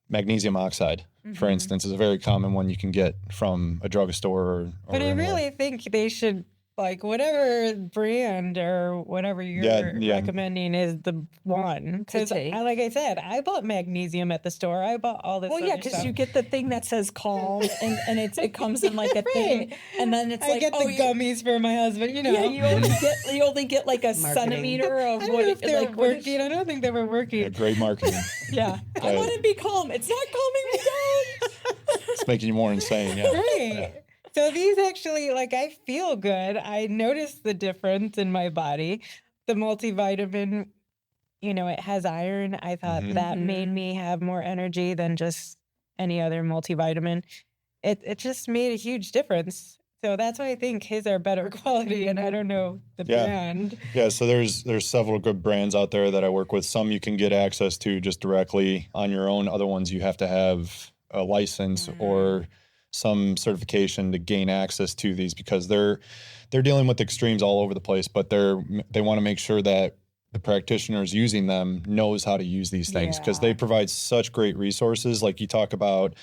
[SPEAKER 1] magnesium oxide, for instance, is a very common one you can get from a drugstore.
[SPEAKER 3] But I really think they should, like, whatever brand or whatever you're recommending is the one. Because, like I said, I bought magnesium at the store. I bought all this.
[SPEAKER 2] Well, yeah, because you get the thing that says calm, and it comes in like a thing, and then it's
[SPEAKER 3] I get the gummies for my husband.
[SPEAKER 2] Yeah, you only get like a centimeter of
[SPEAKER 3] I don't know if they're working. I don't think they were working.
[SPEAKER 1] Yeah, great marketing.
[SPEAKER 2] I want to be calm. It's not calming me down.
[SPEAKER 1] It's making you more insane. Yeah.
[SPEAKER 3] Right.
[SPEAKER 1] Yeah.
[SPEAKER 3] So these actually, like, I feel good. I noticed the difference in my body. The multivitamin, it has iron. I thought that made me have more energy than just any other multivitamin. It just made a huge difference. So that's why I think his are better quality, and I don't know the brand.
[SPEAKER 1] Yeah, so there's several good brands out there that I work with. Some you can get access to just directly on your own. Other ones you have to have a license or some certification to gain access to these, because they're dealing with extremes all over the place, but they want to make sure that the practitioners using them knows how to use these things, because they provide such great resources. Like you talk about,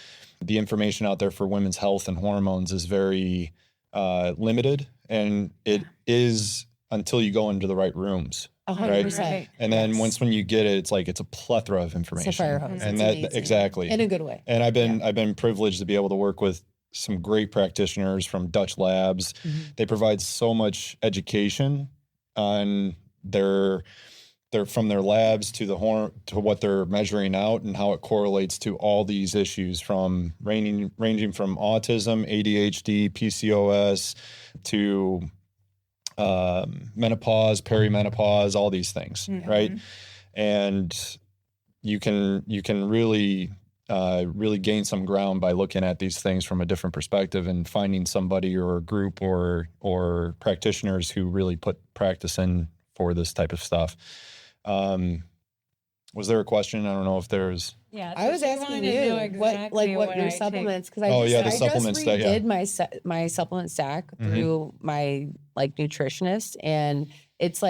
[SPEAKER 1] the information out there for women's health and hormones is very limited, and it is until you go into the right rooms.
[SPEAKER 4] 100%.
[SPEAKER 1] Right? And then when you get it, it's a plethora of information.
[SPEAKER 4] It's a fire hose.
[SPEAKER 1] And
[SPEAKER 4] it's
[SPEAKER 1] that exactly
[SPEAKER 4] in a good way.
[SPEAKER 1] And I've been privileged to be able to work with some great practitioners from Dutch labs. They provide so much education on their from their labs to to what they're measuring out and how it correlates to all these issues, from ranging from autism, ADHD, PCOS to menopause, perimenopause, all these things, right? And you can really gain some ground by looking at these things from a different perspective and finding somebody or a group or practitioners who really put practice in for this type of stuff. Was there a question? I don't know if there's.
[SPEAKER 4] Yeah, I was asking you what your supplements, because I
[SPEAKER 1] supplement
[SPEAKER 4] just redid my supplement stack through my nutritionist, and it's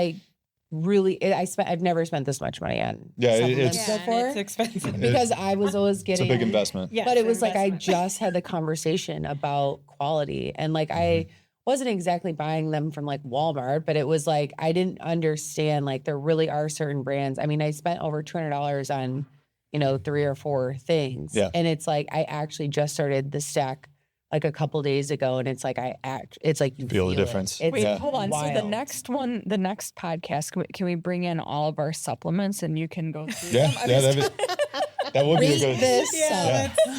[SPEAKER 4] really I've never spent this much money on supplements before.
[SPEAKER 3] It's expensive
[SPEAKER 4] because I was always getting
[SPEAKER 1] it's a big investment.
[SPEAKER 4] Yeah, but it was I just had the conversation about quality, and I wasn't exactly buying them from Walmart, but it was I didn't understand there really are certain brands. I mean, I spent over $200 on 3 or 4 things, and it's I actually just started the stack a couple days ago, and it's you
[SPEAKER 1] feel the difference.
[SPEAKER 2] Wait, hold on.
[SPEAKER 4] Wild.
[SPEAKER 2] So the next podcast, can we bring in all of our supplements and you can go through them?
[SPEAKER 1] That would be a good.
[SPEAKER 3] Let's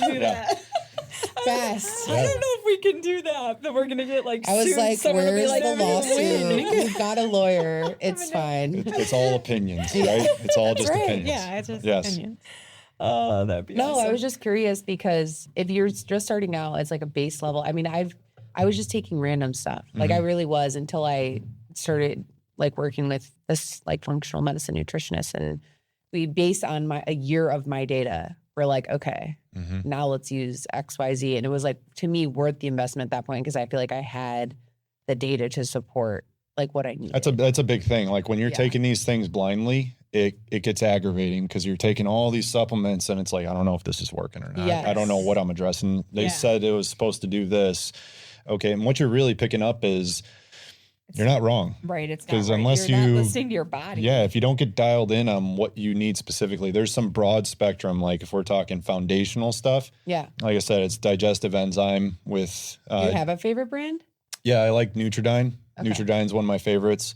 [SPEAKER 3] do that.
[SPEAKER 4] Best.
[SPEAKER 2] I don't know if we can do that. That we're gonna get
[SPEAKER 4] I was
[SPEAKER 2] sued.
[SPEAKER 4] where's the lawsuit? We've got a lawyer. It's fine.
[SPEAKER 1] It's all opinions, right? It's all just opinions.
[SPEAKER 3] Yeah, it's just opinions.
[SPEAKER 2] Oh, that'd be awesome.
[SPEAKER 4] I was just curious, because if you're just starting out, it's a base level. I mean, I was just taking random stuff. I really was, until I started working with this functional medicine nutritionist, and we, based on a year of my data, we're okay, now let's use XYZ. And it was to me worth the investment at that point, because I feel I had the data to support what I needed.
[SPEAKER 1] That's a big thing. When you're taking these things blindly, it gets aggravating, because you're taking all these supplements and it's I don't know if this is working or not.
[SPEAKER 4] Yes.
[SPEAKER 1] I don't know what I'm addressing. They said it was supposed to do this. Okay. And what you're really picking up is you're not wrong.
[SPEAKER 2] Right. It's not
[SPEAKER 1] because
[SPEAKER 2] right.
[SPEAKER 1] unless
[SPEAKER 2] you're not listening to your body.
[SPEAKER 1] Yeah. If you don't get dialed in on what you need specifically, there's some broad spectrum. If we're talking foundational stuff.
[SPEAKER 4] Yeah.
[SPEAKER 1] Like I said, it's digestive enzyme with.
[SPEAKER 4] Do you have a favorite brand?
[SPEAKER 1] Yeah. I like Nutridyne. Okay. Nutridyne's one of my favorites.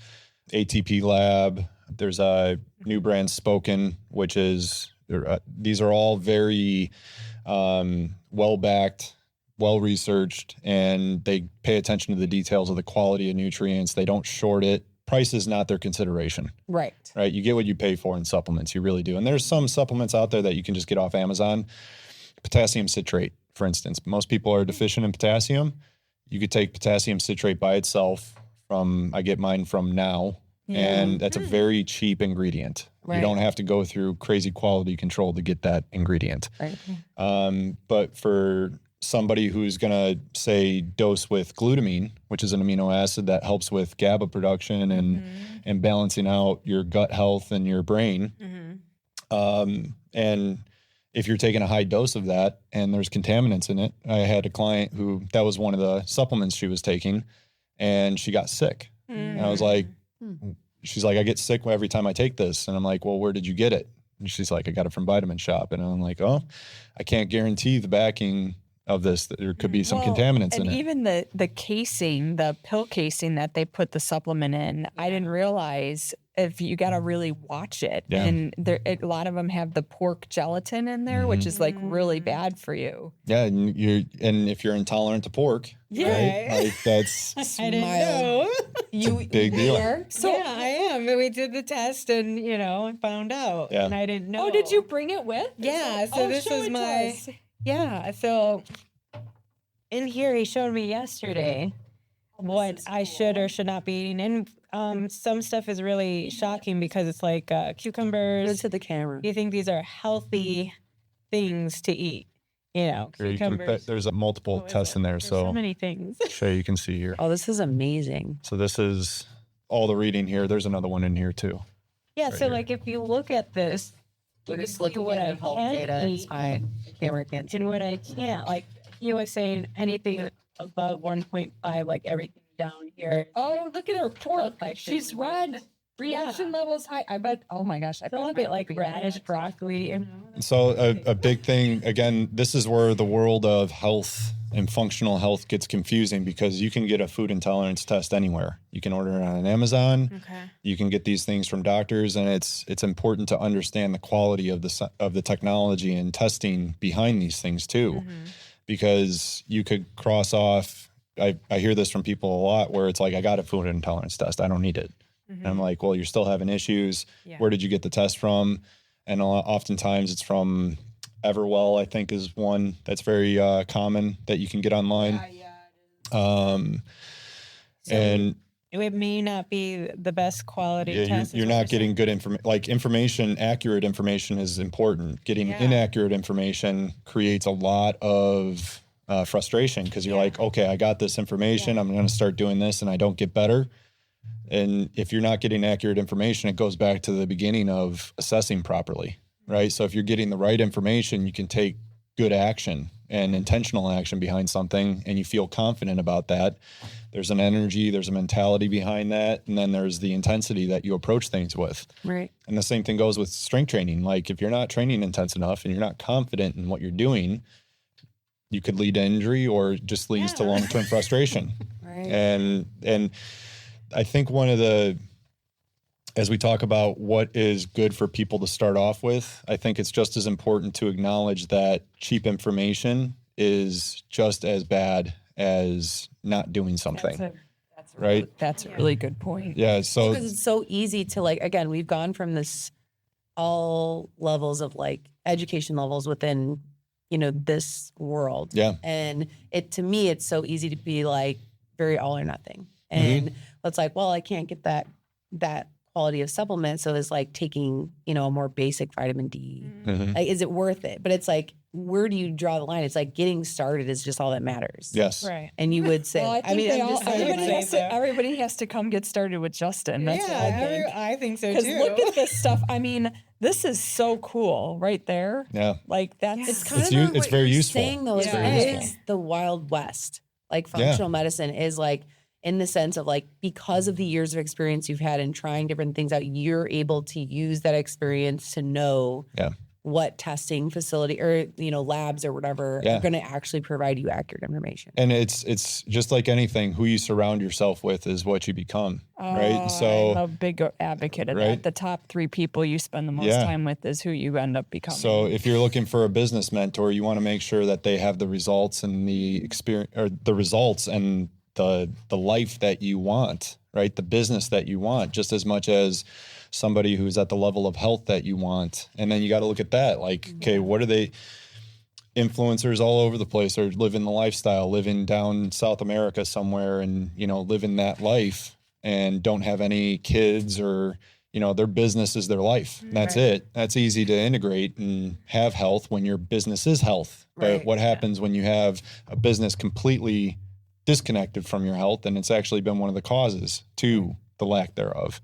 [SPEAKER 1] ATP Lab. There's a new brand, Spoken, which is, these are all very well-backed, well-researched, and they pay attention to the details of the quality of nutrients. They don't short it. Price is not their consideration.
[SPEAKER 4] Right.
[SPEAKER 1] Right. You get what you pay for in supplements. You really do. And there's some supplements out there that you can just get off Amazon. Potassium citrate, for instance. Most people are deficient in potassium. You could take potassium citrate by itself I get mine from Now. And that's a very cheap ingredient. Right. You don't have to go through crazy quality control to get that ingredient.
[SPEAKER 4] Right.
[SPEAKER 1] But for somebody who's going to, say, dose with glutamine, which is an amino acid that helps with GABA production and balancing out your gut health and your brain. And if you're taking a high dose of that and there's contaminants in it, I had a client who, that was one of the supplements she was taking, and she got sick. And I was she's I get sick every time I take this. And I'm well, where did you get it? And she's I got it from Vitamin Shop. And I'm oh, I can't guarantee the backing of this, that there could be some contaminants in it.
[SPEAKER 2] And even the casing, the pill casing that they put the supplement in, I didn't realize if you got to really watch it. Yeah. And a lot of them have the pork gelatin in there, which is really bad for you.
[SPEAKER 1] Yeah. And if you're intolerant to pork, right? That's
[SPEAKER 3] I didn't know.
[SPEAKER 1] You big deal.
[SPEAKER 3] So yeah, I am. We did the test and found out. Yeah. And I didn't know.
[SPEAKER 2] Oh, did you bring it with?
[SPEAKER 3] Yeah. So this is my. Yeah, so in here he showed me yesterday what I should or should not be eating. And some stuff is really shocking because it's cucumbers.
[SPEAKER 4] Go to the camera.
[SPEAKER 3] You think these are healthy things to eat. cucumbers.
[SPEAKER 1] There's a multiple tests in there.
[SPEAKER 3] There's
[SPEAKER 1] So
[SPEAKER 3] many things.
[SPEAKER 1] Shay, you can see here.
[SPEAKER 4] Oh, this is amazing.
[SPEAKER 1] So this is all the reading here. There's another one in here too.
[SPEAKER 3] Yeah.
[SPEAKER 1] Right
[SPEAKER 3] So
[SPEAKER 1] here.
[SPEAKER 3] like if you look at this,
[SPEAKER 4] We're just looking at health data. It's fine. Camera can't.
[SPEAKER 3] and what I can't, like you were saying, anything above 1.5, like everything down here.
[SPEAKER 2] Oh, look at her pork.
[SPEAKER 3] Like
[SPEAKER 2] She's red. Reaction levels high. I bet. Oh my gosh. I
[SPEAKER 3] It's a little bit like radish, broccoli, and
[SPEAKER 1] So a big thing, again, this is where the world of health and functional health gets confusing, because you can get a food intolerance test anywhere. You can order it on Amazon.
[SPEAKER 3] okay.
[SPEAKER 1] You can get these things from doctors, and it's important to understand the quality of the technology and testing behind these things too, because you could cross off. I hear this from people a lot, where it's like, I got a food intolerance test, I don't need it. And I'm like, well, you're still having issues.
[SPEAKER 3] Yeah.
[SPEAKER 1] Where did you get the test from? And oftentimes it's from Everwell, I think, is one that's very common that you can get online. And
[SPEAKER 3] It may not be the best quality
[SPEAKER 1] yeah,
[SPEAKER 3] test.
[SPEAKER 1] you're not getting good information. Like information, accurate information is important. Getting inaccurate information creates a lot of frustration, because you're like, okay, I got this information. I'm going to start doing this, and I don't get better. And if you're not getting accurate information, it goes back to the beginning of assessing properly, right? So if you're getting the right information, you can take good action and intentional action behind something, and you feel confident about that. There's an energy, there's a mentality behind that, and then there's the intensity that you approach things with.
[SPEAKER 4] Right.
[SPEAKER 1] And the same thing goes with strength training. Like if you're not training intense enough and you're not confident in what you're doing, you could lead to injury, or just leads to long-term frustration.
[SPEAKER 4] Right.
[SPEAKER 1] And I think as we talk about what is good for people to start off with, I think it's just as important to acknowledge that cheap information is just as bad as not doing something. Right?
[SPEAKER 2] That's a really good point.
[SPEAKER 1] Yeah. So
[SPEAKER 4] Because it's so easy to, like, again, we've gone from this all levels of like education levels within, this world.
[SPEAKER 1] yeah,
[SPEAKER 4] And to me, it's so easy to be like very all or nothing. And it's like, well, I can't get that quality of supplement. So it's like taking, a more basic vitamin D. Like, is it worth it? But it's like, where do you draw the line? It's like getting started is just all that matters.
[SPEAKER 1] yes.
[SPEAKER 3] Right.
[SPEAKER 4] And you would say,
[SPEAKER 2] Well, I think
[SPEAKER 3] saying
[SPEAKER 2] everybody has to come get started with Justin. That's what I think.
[SPEAKER 3] I think so
[SPEAKER 2] Because
[SPEAKER 3] too.
[SPEAKER 2] look at this stuff. I mean, this is so cool right there.
[SPEAKER 1] Yeah.
[SPEAKER 2] Like that's
[SPEAKER 4] It's kind
[SPEAKER 1] It's
[SPEAKER 4] of
[SPEAKER 1] it's
[SPEAKER 4] what
[SPEAKER 1] very
[SPEAKER 4] you're
[SPEAKER 1] useful.
[SPEAKER 4] saying, though,
[SPEAKER 1] It's
[SPEAKER 4] is
[SPEAKER 1] very
[SPEAKER 4] it
[SPEAKER 1] useful.
[SPEAKER 4] is the Wild West. Like functional medicine is like, in the sense of like, because of the years of experience you've had in trying different things out, you're able to use that experience to know what testing facility or, labs or whatever are going to actually provide you accurate information.
[SPEAKER 1] And it's just like anything, who you surround yourself with is what you become, right? So
[SPEAKER 2] I'm a big advocate of
[SPEAKER 1] Right?
[SPEAKER 2] that. The top 3 people you spend the most
[SPEAKER 1] Yeah.
[SPEAKER 2] time with is who you end up becoming.
[SPEAKER 1] So if you're looking for a business mentor, you want to make sure that they have the results and the experience, or the results and the life that you want, right? The business that you want, just as much as somebody who's at the level of health that you want. And then you got to look at that. Like, okay, what are they? Influencers all over the place are living the lifestyle, living down South America somewhere, and living that life, and don't have any kids, or their business is their life. That's it. That's easy to integrate and have health when your business is health. But what happens when you have a business completely disconnected from your health, and it's actually been one of the causes to the lack thereof.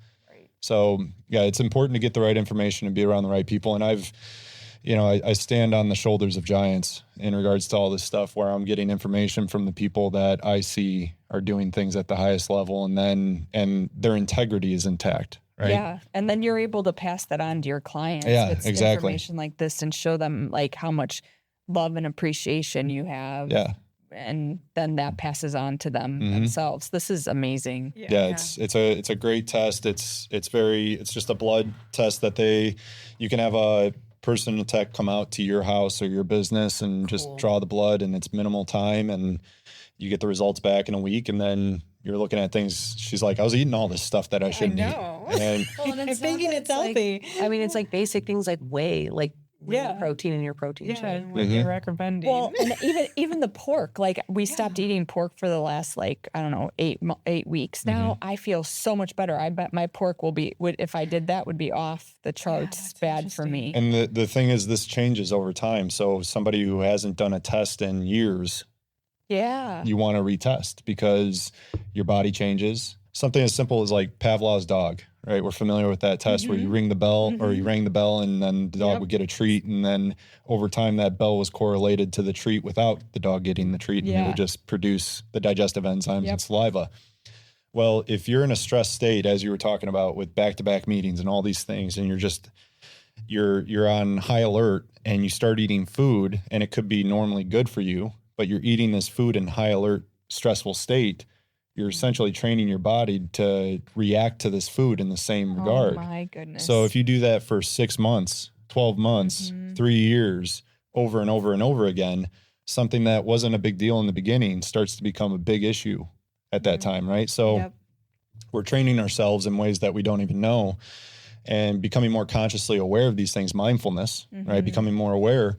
[SPEAKER 1] So it's important to get the right information and be around the right people. And I stand on the shoulders of giants in regards to all this stuff, where I'm getting information from the people that I see are doing things at the highest level, and their integrity is intact. Right.
[SPEAKER 2] Yeah. And then you're able to pass that on to your clients
[SPEAKER 1] Yeah,
[SPEAKER 2] with
[SPEAKER 1] exactly.
[SPEAKER 2] information like this, and show them like how much love and appreciation you have.
[SPEAKER 1] Yeah.
[SPEAKER 2] And then that passes on to them themselves. This is amazing.
[SPEAKER 1] Yeah, it's a great test. It's just a blood test that you can have a person tech come out to your house or your business and just draw the blood, and it's minimal time, and you get the results back in a week, and then you're looking at things. She's like, I was eating all this stuff that I shouldn't eat. And
[SPEAKER 3] I'm thinking it's healthy.
[SPEAKER 4] Like, I mean, it's like basic things like weigh protein in your protein shake.
[SPEAKER 3] and what you're recommending.
[SPEAKER 2] Well, and even the pork, like we stopped eating pork for the last, like, I don't know, 8 weeks now. I feel so much better. I bet my pork would if I did that, would be off the charts bad for me.
[SPEAKER 1] And the thing is, this changes over time. So somebody who hasn't done a test in years, you want to retest because your body changes. Something as simple as like Pavlov's dog, right? We're familiar with that test where you ring the bell or you rang the bell and then the dog would get a treat. And then over time, that bell was correlated to the treat without the dog getting the treat. And it would just produce the digestive enzymes and saliva. Well, if you're in a stress state, as you were talking about with back-to-back meetings and all these things, and you're on high alert and you start eating food and it could be normally good for you, but you're eating this food in high alert, stressful state, you're essentially training your body to react to this food in the same regard.
[SPEAKER 2] Oh my goodness.
[SPEAKER 1] So if you do that for 6 months, 12 months, 3 years, over and over and over again, something that wasn't a big deal in the beginning starts to become a big issue at that time, right? So we're training ourselves in ways that we don't even know and becoming more consciously aware of these things, mindfulness, right? Becoming more aware.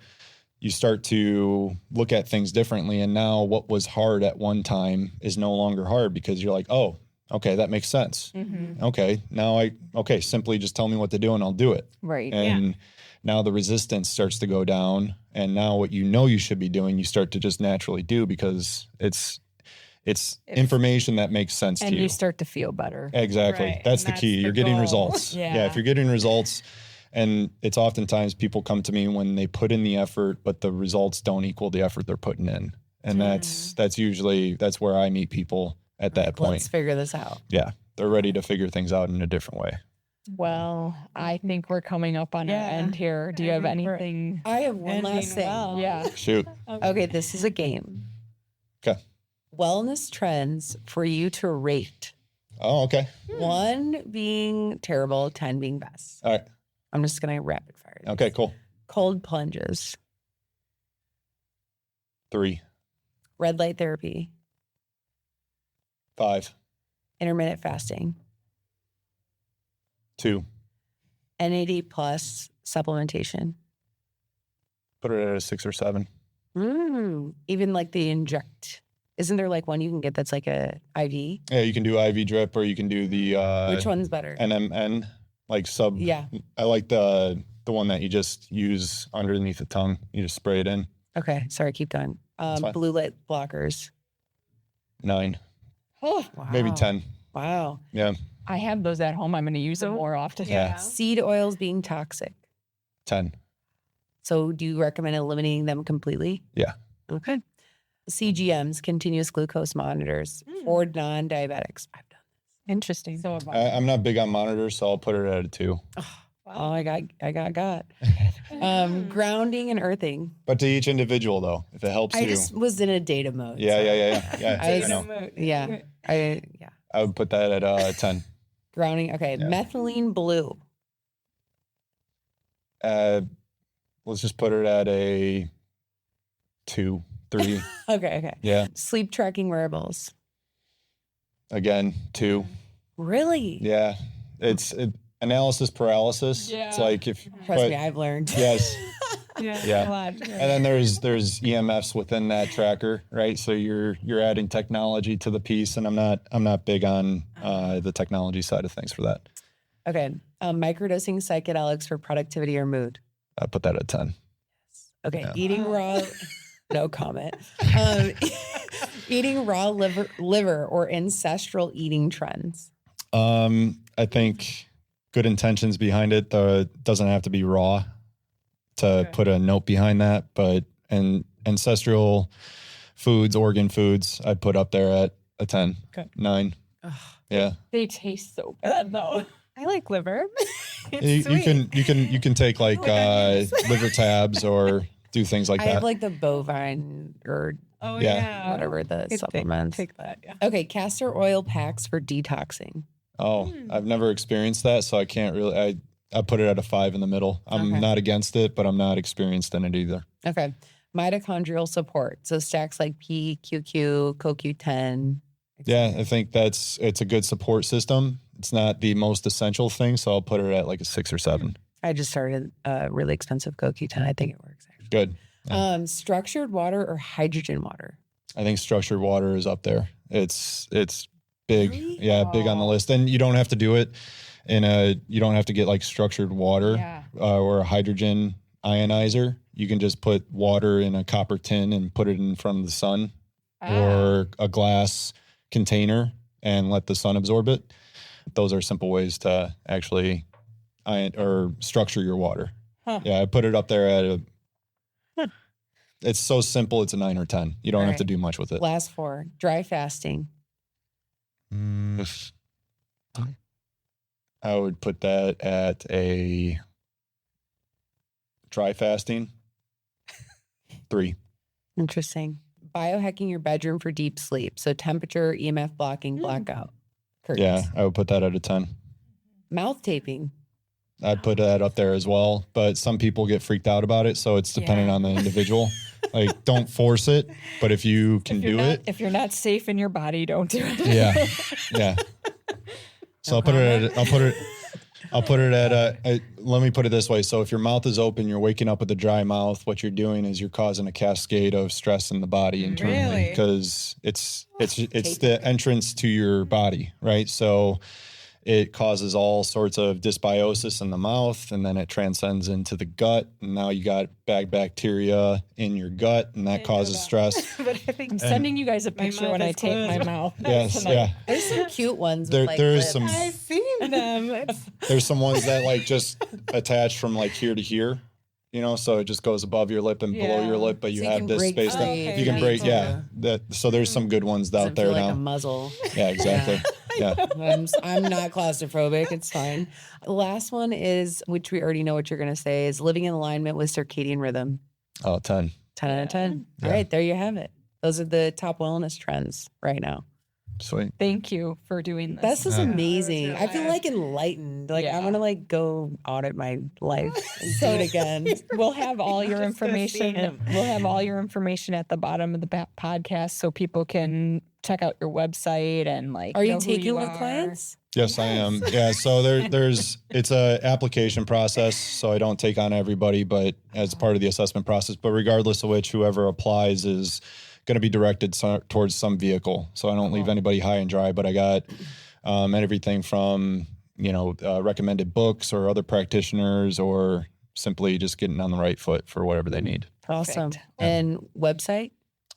[SPEAKER 1] You start to look at things differently. And now what was hard at one time is no longer hard because you're like, oh, okay, that makes sense. Okay, now simply just tell me what to do and I'll do it.
[SPEAKER 2] Right.
[SPEAKER 1] And now the resistance starts to go down. And now what you know you should be doing, you start to just naturally do because it's information that makes sense to you.
[SPEAKER 2] And you start to feel better.
[SPEAKER 1] Exactly.
[SPEAKER 3] Right.
[SPEAKER 1] That's the
[SPEAKER 3] And
[SPEAKER 1] key.
[SPEAKER 3] that's
[SPEAKER 1] You're
[SPEAKER 3] the
[SPEAKER 1] getting
[SPEAKER 3] goal.
[SPEAKER 1] results.
[SPEAKER 2] Yeah.
[SPEAKER 1] If you're getting results, and it's oftentimes people come to me when they put in the effort, but the results don't equal the effort they're putting in. And that's usually where I meet people at that point.
[SPEAKER 4] Let's figure this out.
[SPEAKER 1] Yeah. They're ready to figure things out in a different way.
[SPEAKER 2] Well, I think we're coming up on our end here. Do you have anything?
[SPEAKER 4] I have one last thing.
[SPEAKER 2] Yeah.
[SPEAKER 1] Shoot.
[SPEAKER 4] Okay, this is a game.
[SPEAKER 1] Okay.
[SPEAKER 4] Wellness trends for you to rate.
[SPEAKER 1] Oh, okay.
[SPEAKER 4] 1 being terrible, 10 being best.
[SPEAKER 1] All right.
[SPEAKER 4] I'm just going to rapid fire this.
[SPEAKER 1] Okay, cool.
[SPEAKER 4] Cold plunges,
[SPEAKER 1] 3,
[SPEAKER 4] red light therapy,
[SPEAKER 1] 5,
[SPEAKER 4] intermittent fasting,
[SPEAKER 1] 2.
[SPEAKER 4] NAD plus supplementation.
[SPEAKER 1] Put it at a 6 or 7.
[SPEAKER 4] Even like the inject. Isn't there like one you can get that's like a IV?
[SPEAKER 1] Yeah, you can do IV drip or you can do the
[SPEAKER 4] Which one's better?
[SPEAKER 1] NMN, like sub.
[SPEAKER 4] Yeah.
[SPEAKER 1] I like the one that you just use underneath the tongue. You just spray it in.
[SPEAKER 4] Okay. Sorry, keep going.
[SPEAKER 1] fine.
[SPEAKER 4] Blue light blockers.
[SPEAKER 1] 9,
[SPEAKER 4] Oh, wow.
[SPEAKER 1] maybe 10.
[SPEAKER 4] Wow.
[SPEAKER 1] Yeah,
[SPEAKER 2] I have those at home. I'm going to use them more often.
[SPEAKER 1] Yeah.
[SPEAKER 4] Seed oils being toxic.
[SPEAKER 1] 10.
[SPEAKER 4] So do you recommend eliminating them completely?
[SPEAKER 1] Yeah.
[SPEAKER 4] Okay. CGMs, continuous glucose monitors for non-diabetics. I've done
[SPEAKER 3] Interesting.
[SPEAKER 2] So
[SPEAKER 1] I'm not big on monitors, so I'll put it at a 2.
[SPEAKER 4] Oh, I got. Grounding and earthing.
[SPEAKER 1] But to each individual, though, if it helps
[SPEAKER 4] I
[SPEAKER 1] you.
[SPEAKER 4] just was in a data mode.
[SPEAKER 1] Yeah.
[SPEAKER 4] I
[SPEAKER 1] I know.
[SPEAKER 4] Yeah.
[SPEAKER 1] I would put that at 10.
[SPEAKER 4] Grounding. Okay.
[SPEAKER 1] Yeah.
[SPEAKER 4] Methylene blue.
[SPEAKER 1] Let's just put it at a 2, 3.
[SPEAKER 4] Okay.
[SPEAKER 1] Yeah.
[SPEAKER 4] Sleep tracking wearables.
[SPEAKER 1] Again, 2.
[SPEAKER 4] Really?
[SPEAKER 1] Yeah. It's analysis paralysis.
[SPEAKER 2] Yeah.
[SPEAKER 1] It's like if
[SPEAKER 4] Trust
[SPEAKER 1] but-
[SPEAKER 4] me, I've learned.
[SPEAKER 1] Yes. Yeah.
[SPEAKER 3] A lot.
[SPEAKER 1] And then there's EMFs within that tracker, right? So you're adding technology to the piece, and I'm not big on the technology side of things for that.
[SPEAKER 4] Okay. Microdosing psychedelics for productivity or mood.
[SPEAKER 1] I put that at 10.
[SPEAKER 4] Okay.
[SPEAKER 1] Yeah.
[SPEAKER 4] Eating raw. No comment. Eating raw liver or ancestral eating trends.
[SPEAKER 1] I think good intentions behind it. Doesn't have to be raw to put a note behind that, but ancestral foods, organ foods, I'd put up there at a 10, 9. Yeah.
[SPEAKER 2] they taste so good though.
[SPEAKER 3] I like liver.
[SPEAKER 1] You can take like liver tabs or do things like
[SPEAKER 4] I
[SPEAKER 1] that.
[SPEAKER 4] have like the bovine or
[SPEAKER 3] Oh
[SPEAKER 1] Yeah.
[SPEAKER 4] whatever the supplements.
[SPEAKER 3] Take that. Yeah.
[SPEAKER 4] Okay, castor oil packs for detoxing.
[SPEAKER 1] Oh, I've never experienced that, so I can't really. I put it at a 5 in the middle. I'm
[SPEAKER 4] Okay.
[SPEAKER 1] not against it, but I'm not experienced in it either.
[SPEAKER 4] Okay. Mitochondrial support. So stacks like PQQ, CoQ10.
[SPEAKER 1] Yeah, I think it's a good support system. It's not the most essential thing, so I'll put it at like a 6 or 7.
[SPEAKER 4] I just started a really expensive CoQ10. I think it works actually.
[SPEAKER 1] Good. Yeah.
[SPEAKER 4] Structured water or hydrogen water?
[SPEAKER 1] I think structured water is up there. It's big.
[SPEAKER 4] Really?
[SPEAKER 1] Yeah, big on the list. And you don't have to do it you don't have to get like structured water or a hydrogen ionizer. You can just put water in a copper tin and put it in front of the sun or a glass container and let the sun absorb it. Those are simple ways to actually structure your water. Huh. Yeah, I put it up there at it's so simple. It's a 9 or 10. You don't have to do much with it.
[SPEAKER 4] Last 4, dry fasting.
[SPEAKER 1] I would put that at a dry fasting 3.
[SPEAKER 4] Interesting. Biohacking your bedroom for deep sleep. So temperature, EMF blocking, blackout curtains.
[SPEAKER 1] Yeah, I would put that at a 10.
[SPEAKER 4] Mouth taping.
[SPEAKER 1] I'd put that up there as well, but some people get freaked out about it, so it's dependent on the individual. Like, don't force it, but if you can do it.
[SPEAKER 2] If you're not safe in your body, don't do it.
[SPEAKER 1] Yeah. So I'll put it at let me put it this way. So if your mouth is open, you're waking up with a dry mouth, what you're doing is you're causing a cascade of stress in the body internally because it's the entrance to your body, right? So it causes all sorts of dysbiosis in the mouth, and then it transcends into the gut. And now you got bad bacteria in your gut, and that causes stress.
[SPEAKER 2] But I think I'm sending you guys a picture when I tape my mouth.
[SPEAKER 1] Yes, yeah.
[SPEAKER 4] There's some cute ones.
[SPEAKER 1] There is some.
[SPEAKER 3] I've seen them.
[SPEAKER 1] There's some ones that like just attach from like here to here, so it just goes above your lip and below your lip, but you have this space that you can break. Yeah, so there's some good ones out there
[SPEAKER 4] like
[SPEAKER 1] now.
[SPEAKER 4] A muzzle.
[SPEAKER 1] Yeah, exactly. Yeah.
[SPEAKER 4] I'm not claustrophobic. It's fine. The last one is, which we already know what you're going to say, is living in alignment with circadian rhythm.
[SPEAKER 1] Oh, 10.
[SPEAKER 4] 10 out of 10. Yeah. All right, there you have it. Those are the top wellness trends right now.
[SPEAKER 1] Sweet.
[SPEAKER 2] Thank you for doing this.
[SPEAKER 4] This is amazing. I feel like enlightened. Like I want to go audit my life and do it again.
[SPEAKER 2] We'll have all your information. We'll have all your information at the bottom of the podcast so people can check out your website and
[SPEAKER 4] Are you taking with clients?
[SPEAKER 1] Yes, I am. Yeah. So it's a application process. So I don't take on everybody, but as part of the assessment process, but regardless of which, whoever applies is going to be directed towards some vehicle. So I don't leave anybody high and dry, but I got everything from, recommended books or other practitioners or simply just getting on the right foot for whatever they need.
[SPEAKER 4] Awesome. And website?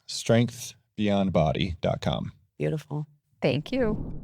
[SPEAKER 1] strengthbeyondbody.com.
[SPEAKER 4] Beautiful.
[SPEAKER 2] Thank you.